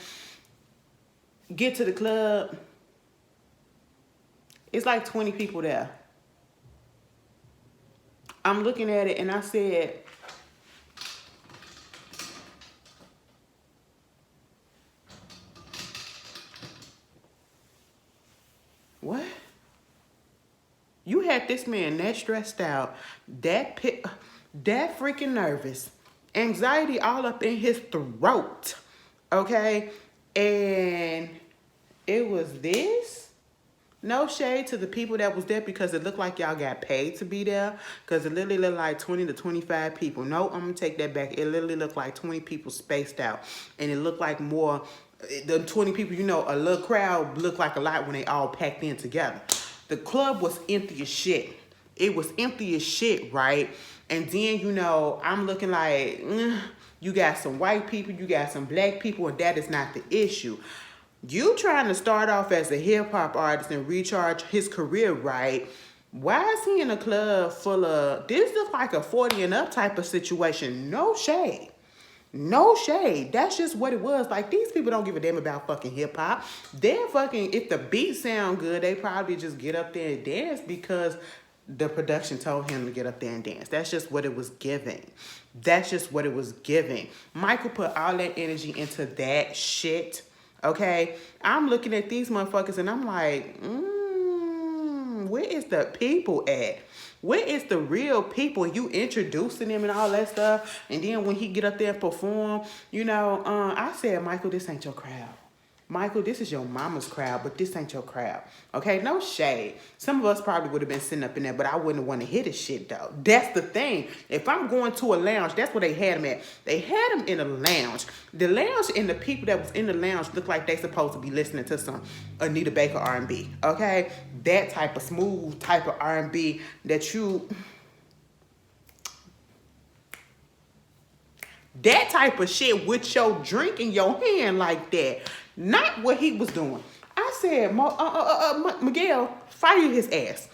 Get to the club. It's like 20 people there. I'm looking at it and I said, what? You had this man that stressed out, that freaking nervous, anxiety all up in his throat, okay? And it was this. No shade to the people that was there because it looked like y'all got paid to be there, because it literally looked like 20 to 25 people. No, I'm going to take that back. It literally looked like 20 people spaced out. And it looked like more, the 20 people, you know, a little crowd looked like a lot when they all packed in together. The club was empty as shit. It was empty as shit, right? And then, you know, I'm looking like, you got some white people, you got some black people, and that is not the issue. You trying to start off as a hip-hop artist and recharge his career, right? Why is he in a club full of, this looks like a 40 and up type of situation. No shade. No shade. That's just what it was. Like, these people don't give a damn about fucking hip-hop. They're fucking, if the beat sound good, they probably just get up there and dance because the production told him to get up there and dance. That's just what it was giving. That's just what it was giving. Michael put all that energy into that shit. Okay, I'm looking at these motherfuckers and I'm like, where is the people at? Where is the real people? You introducing them and all that stuff. And then when he get up there and perform, you know, I said, Michael, this ain't your crowd. Michael, this is your mama's crowd, but this ain't your crowd. Okay, no shade. Some of us probably would have been sitting up in there, but I wouldn't want to hear this shit, though. That's the thing. If I'm going to a lounge, that's where they had him at. They had him in a lounge. The lounge and the people that was in the lounge looked like they supposed to be listening to some Anita Baker R&B, okay? That type of smooth type of R&B that you... That type of shit with your drink in your hand like that. Not what he was doing. I said, Miguel, fire his ass.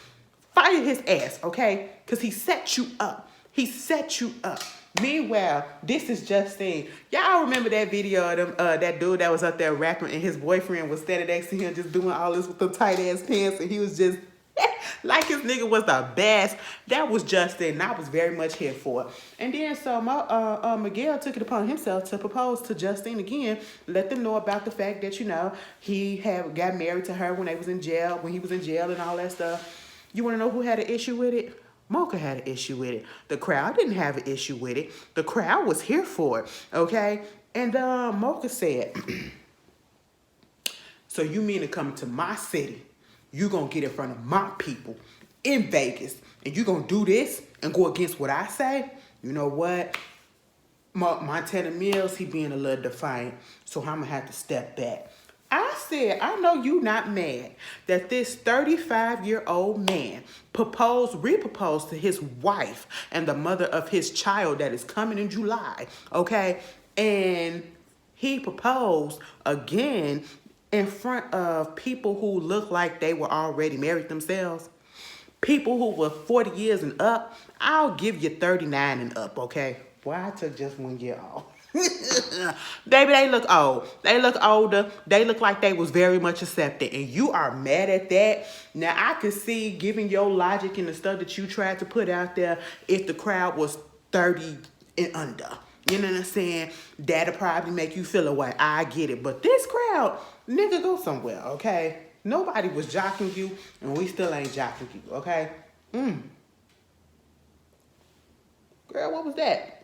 Fire his ass, okay? Because he set you up. He set you up. Meanwhile, this is Justine. Y'all remember that video of them, that dude that was up there rapping and his boyfriend was standing next to him just doing all this with the tight ass pants and he was just like his nigga was the best. That was Justin. I was very much here for it. And then so Miguel took it upon himself to propose to Justine again, let them know about the fact that, you know, he got married to her when he was in jail and all that stuff. You want to know who had an issue with it? Mocha had an issue with it. The crowd didn't have an issue with it. The crowd was here for it, okay? And Mocha said, so you mean to come to my city? You gonna get in front of my people in Vegas and you gonna do this and go against what I say? You know what? Montana Mills, he being a little defiant, so I'm gonna have to step back. I said, I know you not mad that this 35-year-old man re-proposed to his wife and the mother of his child that is coming in July, okay? And he proposed again in front of people who look like they were already married themselves. People who were 40 years and up. I'll give you 39 and up, okay? Boy, I took just 1 year off. Baby, they look old. They look older. They look like they was very much accepted. And you are mad at that. Now, I could see, given your logic and the stuff that you tried to put out there, if the crowd was 30 and under. You know what I'm saying? That'll probably make you feel away. I get it. But this crowd, nigga, go somewhere, okay? Nobody was jocking you, and we still ain't jocking you, okay? Girl, what was that?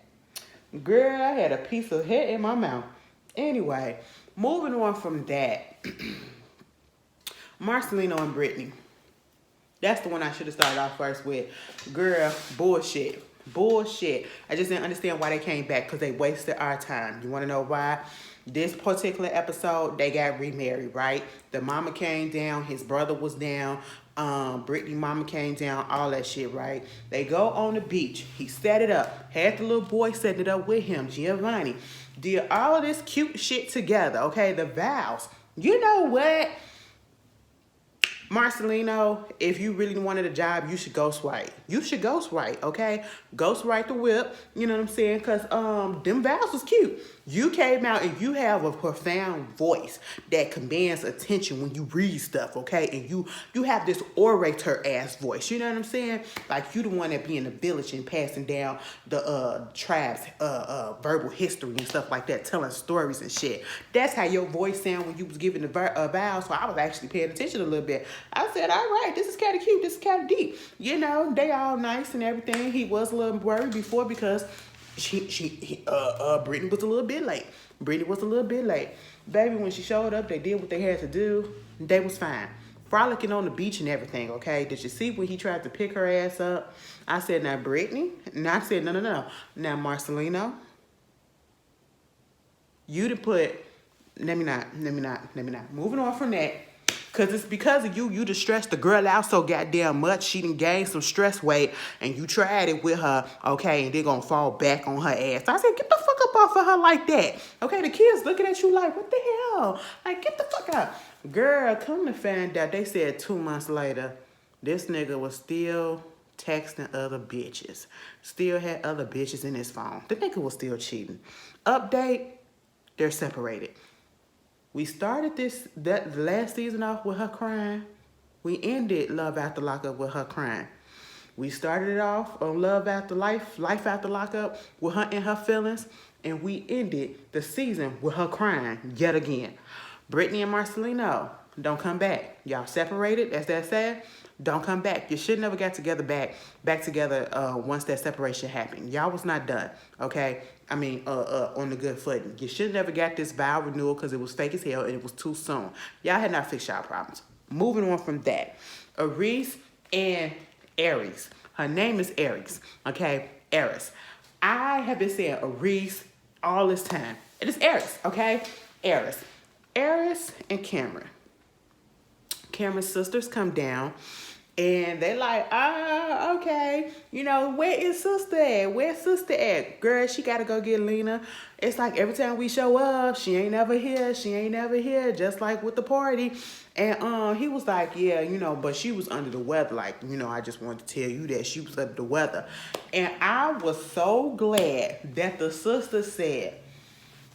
Girl, I had a piece of head in my mouth. Anyway, moving on from that. Marcelino and Brittany. That's the one I should have started off first with. Girl, bullshit. Bullshit. I just didn't understand why they came back, because they wasted our time. You want to know why? This particular episode, they got remarried, right? The mama came down, his brother was down, Brittany mama came down, all that shit, right? They go on the beach. He set it up. Had the little boy setting it up with him, Giovanni. Did all of this cute shit together, okay? The vows. You know what? Marcelino, if you really wanted a job, you should ghostwrite. You should ghostwrite, okay? Ghostwrite the whip, you know what I'm saying? Because them vows was cute. You came out and you have a profound voice that commands attention when you read stuff, okay? And you have this orator-ass voice, you know what I'm saying? Like you the one that be in the village and passing down the tribe's verbal history and stuff like that, telling stories and shit. That's how your voice sound when you was giving the vows, so I was actually paying attention a little bit. I said, all right, this is kind of cute, this is kind of deep. You know, they all nice and everything. He was a little worried before because Brittany was a little bit late. Brittany was a little bit late. Baby, when she showed up, they did what they had to do. They was fine. Frolicking on the beach and everything, okay? Did you see when he tried to pick her ass up? I said, now, Brittany. And I said, no. Now, Marcelino, you to put, let me not. Moving on from that. Because it's because of you, you just stressed the girl out so goddamn much. She done gained some stress weight, and you tried it with her, okay, and they're going to fall back on her ass. I said, get the fuck up off of her like that. Okay, the kids looking at you like, what the hell? Like, get the fuck out. Girl, come to find out, they said 2 months later, this nigga was still texting other bitches. Still had other bitches in his phone. The nigga was still cheating. Update, they're separated. We started that last season off with her crying. We ended Love After Lockup with her crying. We started it off on Love After Life, Life After Lockup with her and her feelings. And we ended the season with her crying yet again. Brittany and Marcelino, Don't come back. Y'all separated, as that said. Don't come back. You should never got together back together once that separation happened. Y'all was not done, okay? I mean, on the good footing. You should never got this vow renewal because it was fake as hell and it was too soon. Y'all had not fixed y'all problems. Moving on from that, Aris and Aris. Her name is Aris, okay? Aris. I have been saying Aris all this time. It is Aris, okay? Aris. Aris and Cameron. Cameron's sisters come down and they like, okay, you know, where is sister at? Where's sister at? Girl, she gotta go get Lena. It's like every time we show up, she ain't never here. She ain't never here, just like with the party. And he was like, yeah, you know, but she was under the weather. Like, you know, I just wanted to tell you that she was under the weather. And I was so glad that the sister said,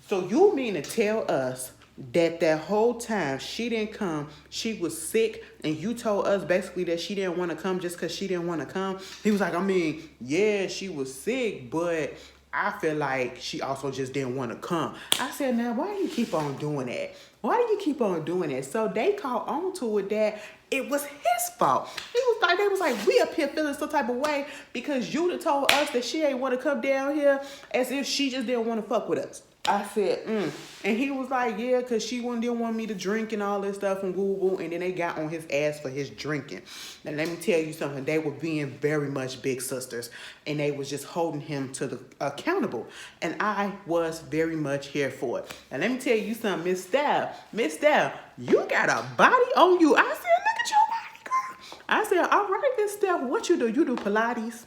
so you mean to tell us that whole time she didn't come, she was sick, and you told us basically that she didn't want to come just because she didn't want to come? He was like, I mean, yeah, she was sick, but I feel like she also just didn't want to come. I said, now, why do you keep on doing that? Why do you keep on doing that? So they caught on to it that it was his fault. They was like, we up here feeling some type of way because you done told us that she ain't want to come down here as if she just didn't want to fuck with us. I said, And he was like, yeah, because she didn't want me to drink and all this stuff and woo woo. And then they got on his ass for his drinking. Now, let me tell you something. They were being very much big sisters. And they was just holding him to the accountable. And I was very much here for it. Now, let me tell you something, Miss Steph, you got a body on you. I said, look at your body, girl. I said, all right, Miss Steph, what you do? You do Pilates.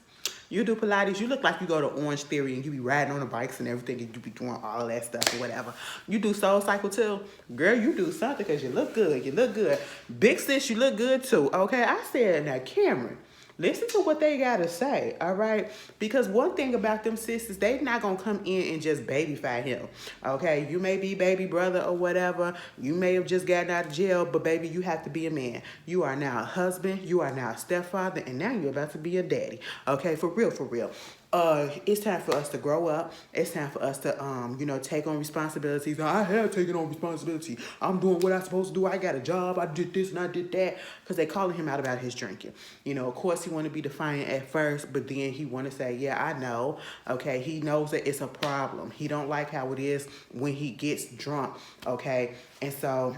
You do Pilates. You look like you go to Orange Theory and you be riding on the bikes and everything and you be doing all that stuff or whatever. You do Soul Cycle too. Girl, you do something because you look good. You look good. Big sis, you look good too. Okay, I said, now Cameron, listen to what they got to say, all right? Because one thing about them sisters, they not going to come in and just babyfy him, okay? You may be baby brother or whatever. You may have just gotten out of jail, but baby, you have to be a man. You are now a husband. You are now a stepfather, and now you're about to be a daddy, okay? For real, for real. It's time for us to grow up. It's time for us to, you know, take on responsibilities. I have taken on responsibility. I'm doing what I'm supposed to do. I got a job. I did this and I did that. Because they calling him out about his drinking. You know, of course, he want to be defiant at first, but then he want to say, yeah, I know. Okay, he knows that it's a problem. He don't like how it is when he gets drunk. Okay, and so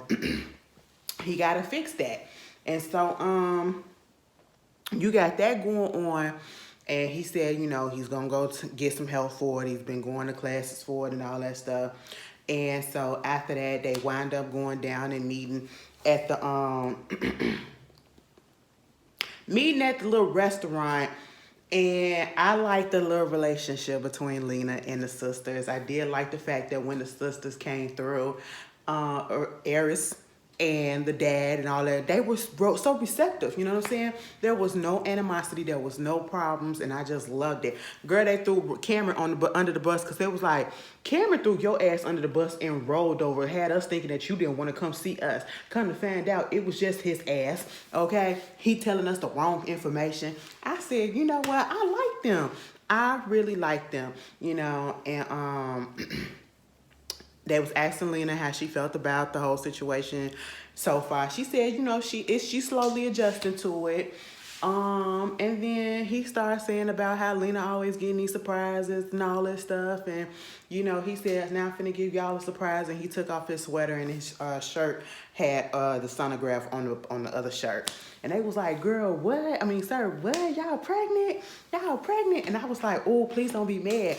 he got to fix that. And so, you got that going on. And he said, you know, he's going to go get some help for it. He's been going to classes for it and all that stuff. And so after that, they wind up going down and meeting at the little restaurant. And I like the little relationship between Lena and the sisters. I did like the fact that when the sisters came through, Aris and the dad and all that, they were so receptive, you know what I'm saying? There was no animosity, there was no problems, and I just loved it. Girl, they threw Cameron under the bus because they was like, Cameron threw your ass under the bus and rolled over, had us thinking that you didn't want to come see us. Come to find out, it was just his ass, okay? He telling us the wrong information. I said, you know what? I like them. I really like them, you know, and they was asking Lena how she felt about the whole situation so far. She said, you know, she's slowly adjusting to it. And then he started saying about how Lena always getting these surprises and all that stuff. And, you know, he said, now I'm finna give y'all a surprise. And he took off his sweater and his shirt had the sonograph on the other shirt. And they was like, girl, what? I mean, sir, what? Y'all pregnant? Y'all pregnant? And I was like, oh, please don't be mad.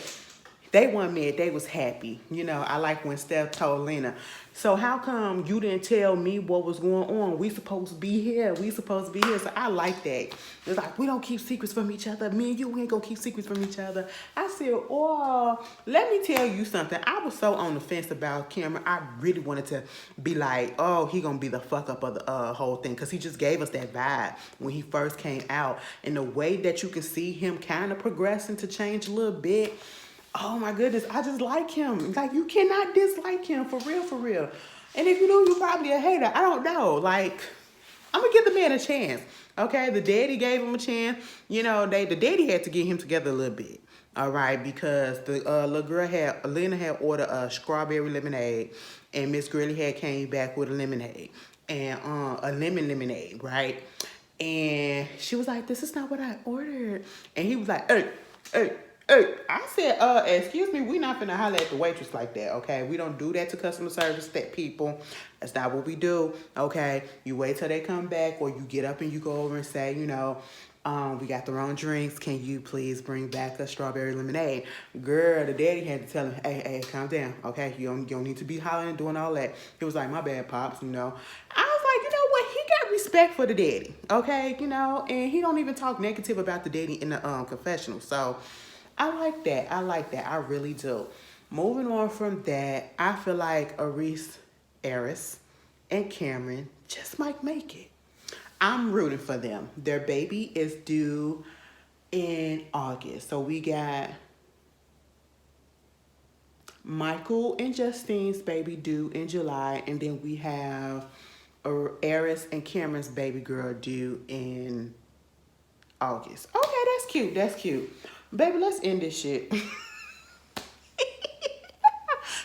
They weren't mad. They was happy. You know, I like when Steph told Lena, so how come you didn't tell me what was going on? We supposed to be here. We supposed to be here. So I like that. It's like, we don't keep secrets from each other. Me and you, we ain't gonna keep secrets from each other. I said, oh, let me tell you something. I was so on the fence about Cameron. I really wanted to be like, oh, he gonna be the fuck up of the whole thing. Because he just gave us that vibe when he first came out. And the way that you can see him kind of progressing to change a little bit, oh my goodness, I just like him. Like, you cannot dislike him, for real, for real. And if you do, you're probably a hater. I don't know. Like, I'm going to give the man a chance. Okay, the daddy gave him a chance. You know, the daddy had to get him together a little bit. All right, because the little girl Lena had ordered a strawberry lemonade, and Miss Gurley had came back with a lemonade. and a lemon lemonade, right? And she was like, this is not what I ordered. And he was like, hey. I said, excuse me, we not finna holler at the waitress like that, okay? We don't do that to customer service that people. That's not what we do, okay? You wait till they come back, or you get up and you go over and say, you know, we got the wrong drinks. Can you please bring back a strawberry lemonade? Girl, the daddy had to tell him, hey, calm down, okay? You don't need to be hollering and doing all that. He was like, my bad, Pops, you know. I was like, you know what? He got respect for the daddy, okay? You know, and he don't even talk negative about the daddy in the confessional. So I like that. I really do. Moving on from that, I feel like Aris and Cameron just might make it. I'm rooting for them. Their baby is due in August. So we got Michael and Justine's baby due in July. And then we have Aris and Cameron's baby girl due in August. Okay, that's cute. Baby, let's end this shit.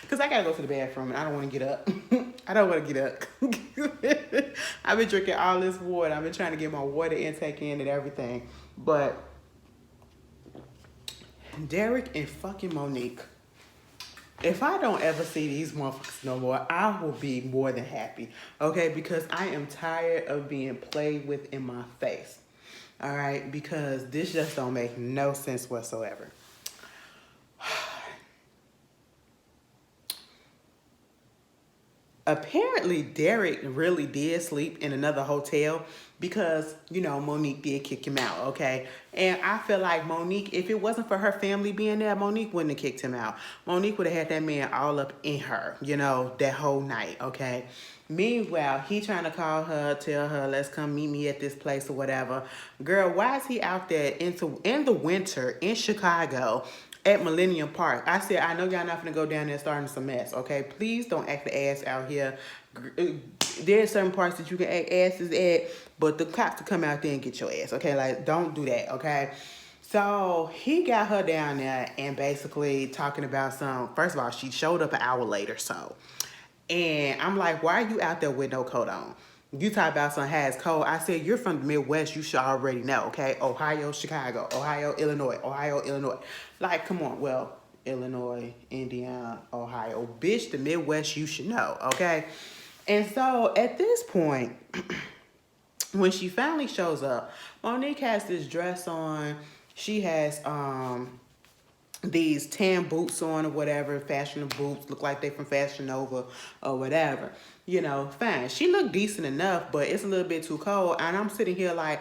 Because I got to go to the bathroom and I don't want to get up. I've been drinking all this water. I've been trying to get my water intake in and everything. But Derek and fucking Monique, if I don't ever see these motherfuckers no more, I will be more than happy. Okay? Because I am tired of being played with in my face. All right? Because this just don't make no sense whatsoever. Apparently, Derek really did sleep in another hotel because, you know, Monique did kick him out, okay? And I feel like Monique, if it wasn't for her family being there, Monique wouldn't have kicked him out. Monique would have had that man all up in her, you know, that whole night, okay? Meanwhile, he trying to call her, tell her, let's come meet me at this place or whatever. Girl, why is he out there in the winter in Chicago at Millennium Park? I said, I know y'all not gonna go down there starting some mess, okay? Please don't act the ass out here. There's certain parts that you can act asses at, but the cops will come out there and get your ass, okay? Like, don't do that, okay? So he got her down there and basically talking about first of all, she showed up an hour later, so. And I'm like, why are you out there with no coat on? You talk about some has cold. I said, you're from the Midwest. You should already know, okay? Ohio, Chicago, Ohio, Illinois. Like, come on. Well, Illinois, Indiana, Ohio. Bitch, the Midwest, you should know, okay? And so at this point, when she finally shows up, Monique has this dress on. She has these tan boots on or whatever, fashionable boots, look like they from Fashion Nova or whatever. You know, fine. She looked decent enough, but it's a little bit too cold. And I'm sitting here like,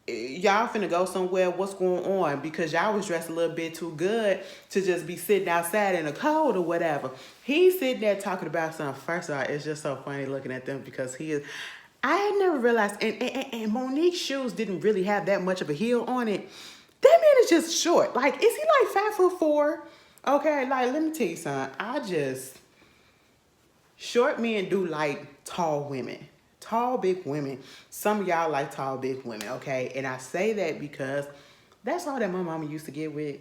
y'all finna go somewhere, what's going on? Because y'all was dressed a little bit too good to just be sitting outside in the cold or whatever. He's sitting there talking about something. First of all, it's just so funny looking at them because I had never realized, and Monique's shoes didn't really have that much of a heel on it. That man is just short. Like, is he like 5'4"? Okay, like, let me tell you something. Short men do like tall women. Tall, big women. Some of y'all like tall, big women, okay? And I say that because that's all that my mama used to get with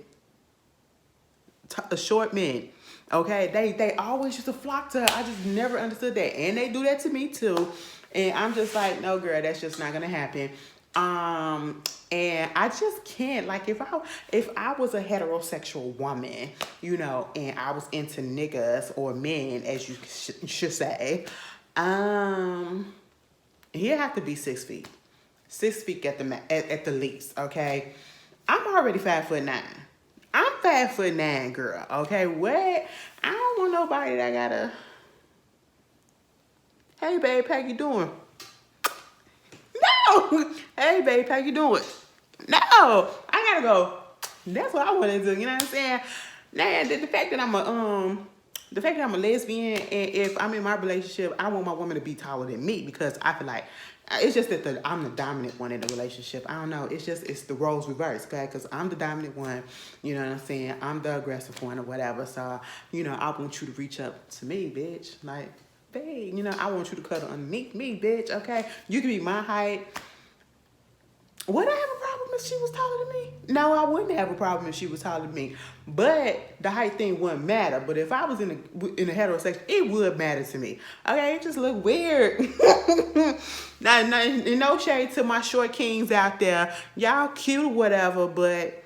short men, okay? They always used to flock to her. I just never understood that. And they do that to me, too. And I'm just like, no, girl, that's just not going to happen. And I just can't, like, if I was a heterosexual woman, you know, and I was into niggas or men, as you should say, he'd have to be 6 feet. 6 feet at the least, okay? I'm already 5'9". I'm 5'9", girl, okay? What? I don't want nobody that gotta, hey, babe, how you doing? No! Hey, babe, how you doing? No! I gotta go. That's what I want to do, you know what I'm saying? Now, the fact that I'm a lesbian, and if I'm in my relationship, I want my woman to be taller than me because I feel like it's just that I'm the dominant one in the relationship. I don't know. It's the roles reversed, okay? Because I'm the dominant one, you know what I'm saying? I'm the aggressive one or whatever. So, you know, I want you to reach up to me, bitch. Like, babe, you know, I want you to cuddle underneath me, bitch, okay? You can be my height. Would I have a problem if she was taller than me? No, I wouldn't have a problem if she was taller than me. But the height thing wouldn't matter. But if I was in a heterosexual, it would matter to me. Okay, it just look weird. No shade to my short kings out there. Y'all cute or whatever, but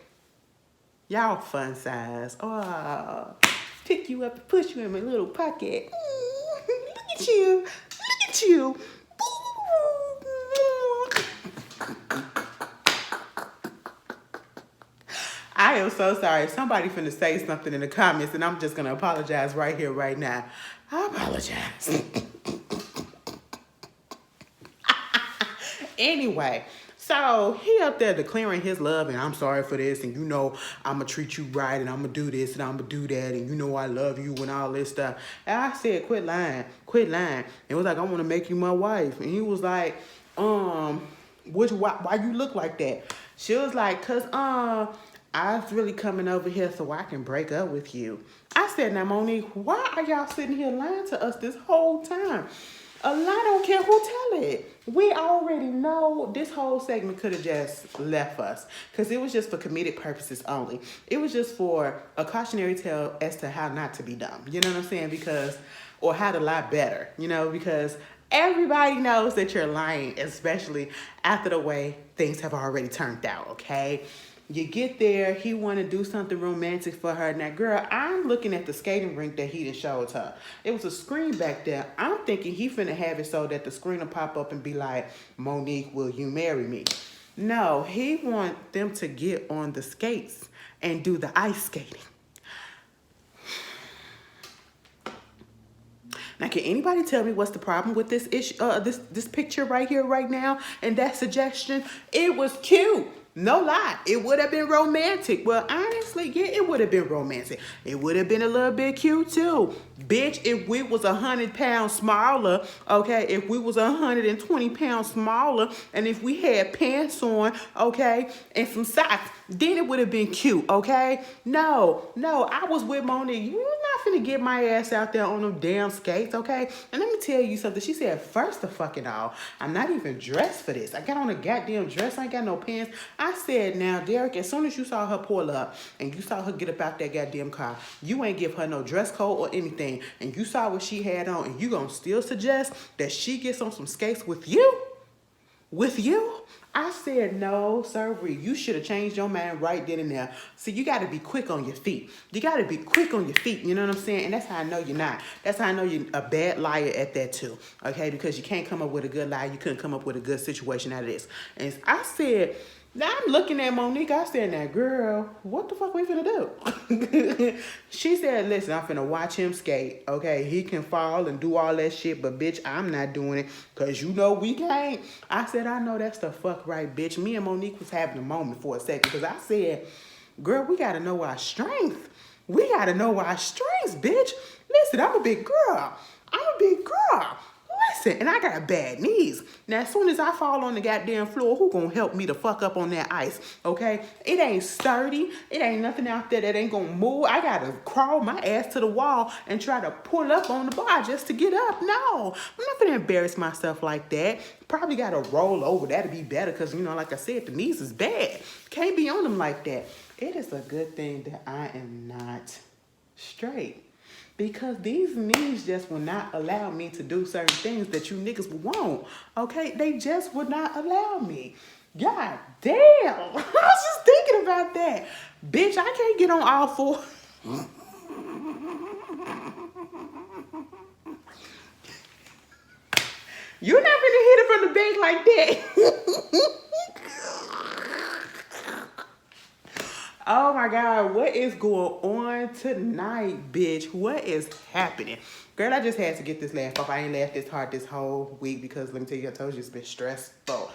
y'all fun size. Oh, pick you up and push you in my little pocket. Look at you. Look at you. I am so sorry. Somebody finna say something in the comments, and I'm just gonna apologize right here, right now. I apologize. Anyway, so he up there declaring his love, and I'm sorry for this, and you know I'm gonna treat you right, and I'm gonna do this, and I'm gonna do that, and you know I love you, and all this stuff. And I said, quit lying, quit lying. It was like, I wanna make you my wife. And he was like, why you look like that? She was like, cause I was really coming over here so I can break up with you. I said, now Monique, why are y'all sitting here lying to us this whole time? A lie don't care who tell it. We already know this whole segment could have just left us because it was just for comedic purposes only. It was just for a cautionary tale as to how not to be dumb. You know what I'm saying? Or how to lie better, you know, because everybody knows that you're lying, especially after the way things have already turned out, okay? You get there, he want to do something romantic for her. Now, girl, I'm looking at the skating rink that he done showed her. It was a screen back there. I'm thinking he finna have it so that the screen will pop up and be like, Monique, will you marry me? No, he want them to get on the skates and do the ice skating. Now, can anybody tell me what's the problem with this issue? This picture right here, right now, and that suggestion? It was cute. No lie, it would have been romantic. Well, honestly, yeah, it would have been romantic. It would have been a little bit cute too. Bitch, if we was 100 pounds smaller, okay, if we was 120 pounds smaller, and if we had pants on, okay, and some socks, then it would have been cute, okay? No, I was with Monique. You're not finna get my ass out there on them damn skates, okay? And let me tell you something. She said, first of fucking all, I'm not even dressed for this. I got on a goddamn dress. I ain't got no pants. I said, now, Derek, as soon as you saw her pull up and you saw her get up out that goddamn car, you ain't give her no dress code or anything, and you saw what she had on, and you gonna still suggest that she gets on some skates with you? With you? I said, no, sir, you should have changed your mind right then and there. See, you got to be quick on your feet. You got to be quick on your feet. You know what I'm saying? And that's how I know you're not. That's how I know you're a bad liar at that too. Okay? Because you can't come up with a good lie. You couldn't come up with a good situation out of this. And I said, now I'm looking at Monique. I said, now, girl, what the fuck we finna do? She said, listen, I'm finna watch him skate. Okay, he can fall and do all that shit, but bitch, I'm not doing it because you know we can't. I said, I know that's the fuck right, bitch. Me and Monique was having a moment for a second because I said, girl, we gotta know our strength. We gotta know our strengths, bitch. Listen, I'm a big girl. Listen, and I got bad knees. Now, as soon as I fall on the goddamn floor, who gonna help me to fuck up on that ice, okay? It ain't sturdy. It ain't nothing out there that ain't gonna move. I gotta crawl my ass to the wall and try to pull up on the bar just to get up. No, I'm not gonna embarrass myself like that. Probably gotta roll over. That'd be better because, you know, like I said, the knees is bad. Can't be on them like that. It is a good thing that I am not straight. Because these knees just will not allow me to do certain things that you niggas won't. Okay? They just would not allow me. God damn. I was just thinking about that. Bitch, I can't get on all four. You're not gonna hit it from the back like that. Oh my God, what is going on tonight, bitch? What is happening? Girl, I just had to get this laugh off. I ain't laughed this hard this whole week because let me tell you, I told you it's been stressful.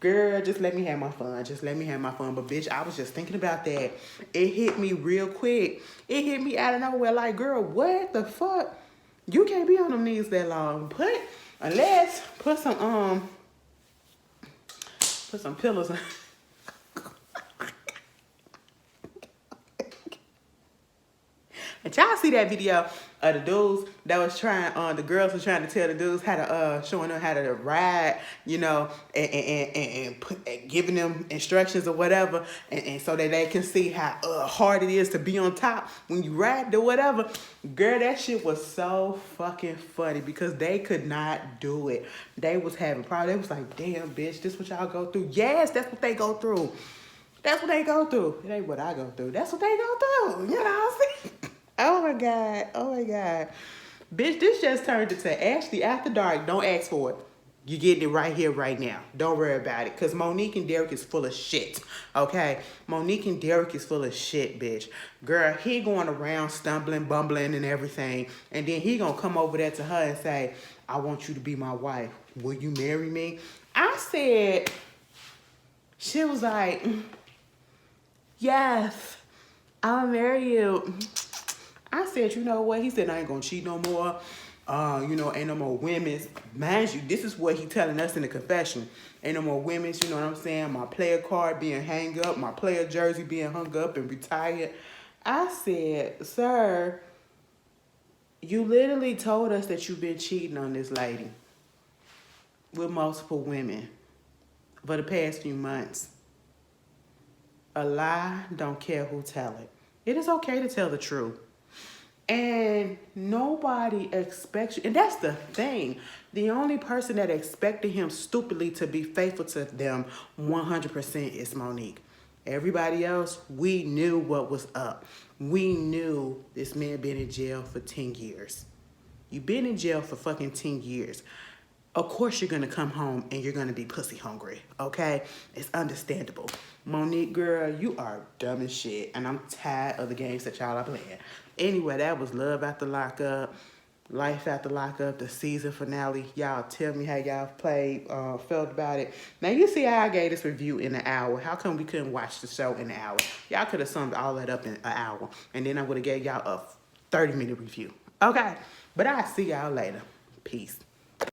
Girl, just let me have my fun. Just let me have my fun. But bitch, I was just thinking about that. It hit me real quick. It hit me out of nowhere. Like, girl, what the fuck? You can't be on them knees that long. Put some pillows on. And y'all see that video? of the dudes that was trying, the girls were trying to tell the dudes how to, showing them how to ride, you know, and giving them instructions or whatever, and so that they can see how hard it is to be on top when you ride or whatever. Girl, that shit was so fucking funny because they could not do it. They was having problems. They was like, damn, bitch, this what y'all go through? Yes, that's what they go through. That's what they go through. It ain't what I go through. That's what they go through. You know what I'm saying? Oh my God. Oh my God. Bitch, this just turned into Ashley After Dark. Don't ask for it. You're getting it right here, right now. Don't worry about it. Because Monique and Derek is full of shit. Okay? Monique and Derek is full of shit, bitch. Girl, he going around stumbling, bumbling, and everything. And then he gonna come over there to her and say, I want you to be my wife. Will you marry me? I said, she was like, yes, I'll marry you. I said, you know what? He said, I ain't gonna cheat no more. You know, ain't no more women's. Mind you, this is what he telling us in the confession. Ain't no more women's, you know what I'm saying? My player card being hung up, my player jersey being hung up and retired. I said, sir, you literally told us that you've been cheating on this lady with multiple women for the past few months. A lie, don't care who tell it. It is okay to tell the truth. And nobody expects you. And that's the thing. The only person that expected him stupidly to be faithful to them 100% is Monique. Everybody else, we knew what was up. We knew this man been in jail for 10 years. You've been in jail for fucking 10 years. Of course you're going to come home and you're going to be pussy hungry, okay? It's understandable. Monique, girl, you are dumb as shit, and I'm tired of the games that y'all are playing. Anyway, that was Love After Lockup, Life After Lockup, the season finale. Y'all tell me how y'all felt about it. Now, you see how I gave this review in an hour. How come we couldn't watch the show in an hour? Y'all could have summed all that up in an hour, and then I would have gave y'all a 30-minute review, okay? But I'll see y'all later. Peace.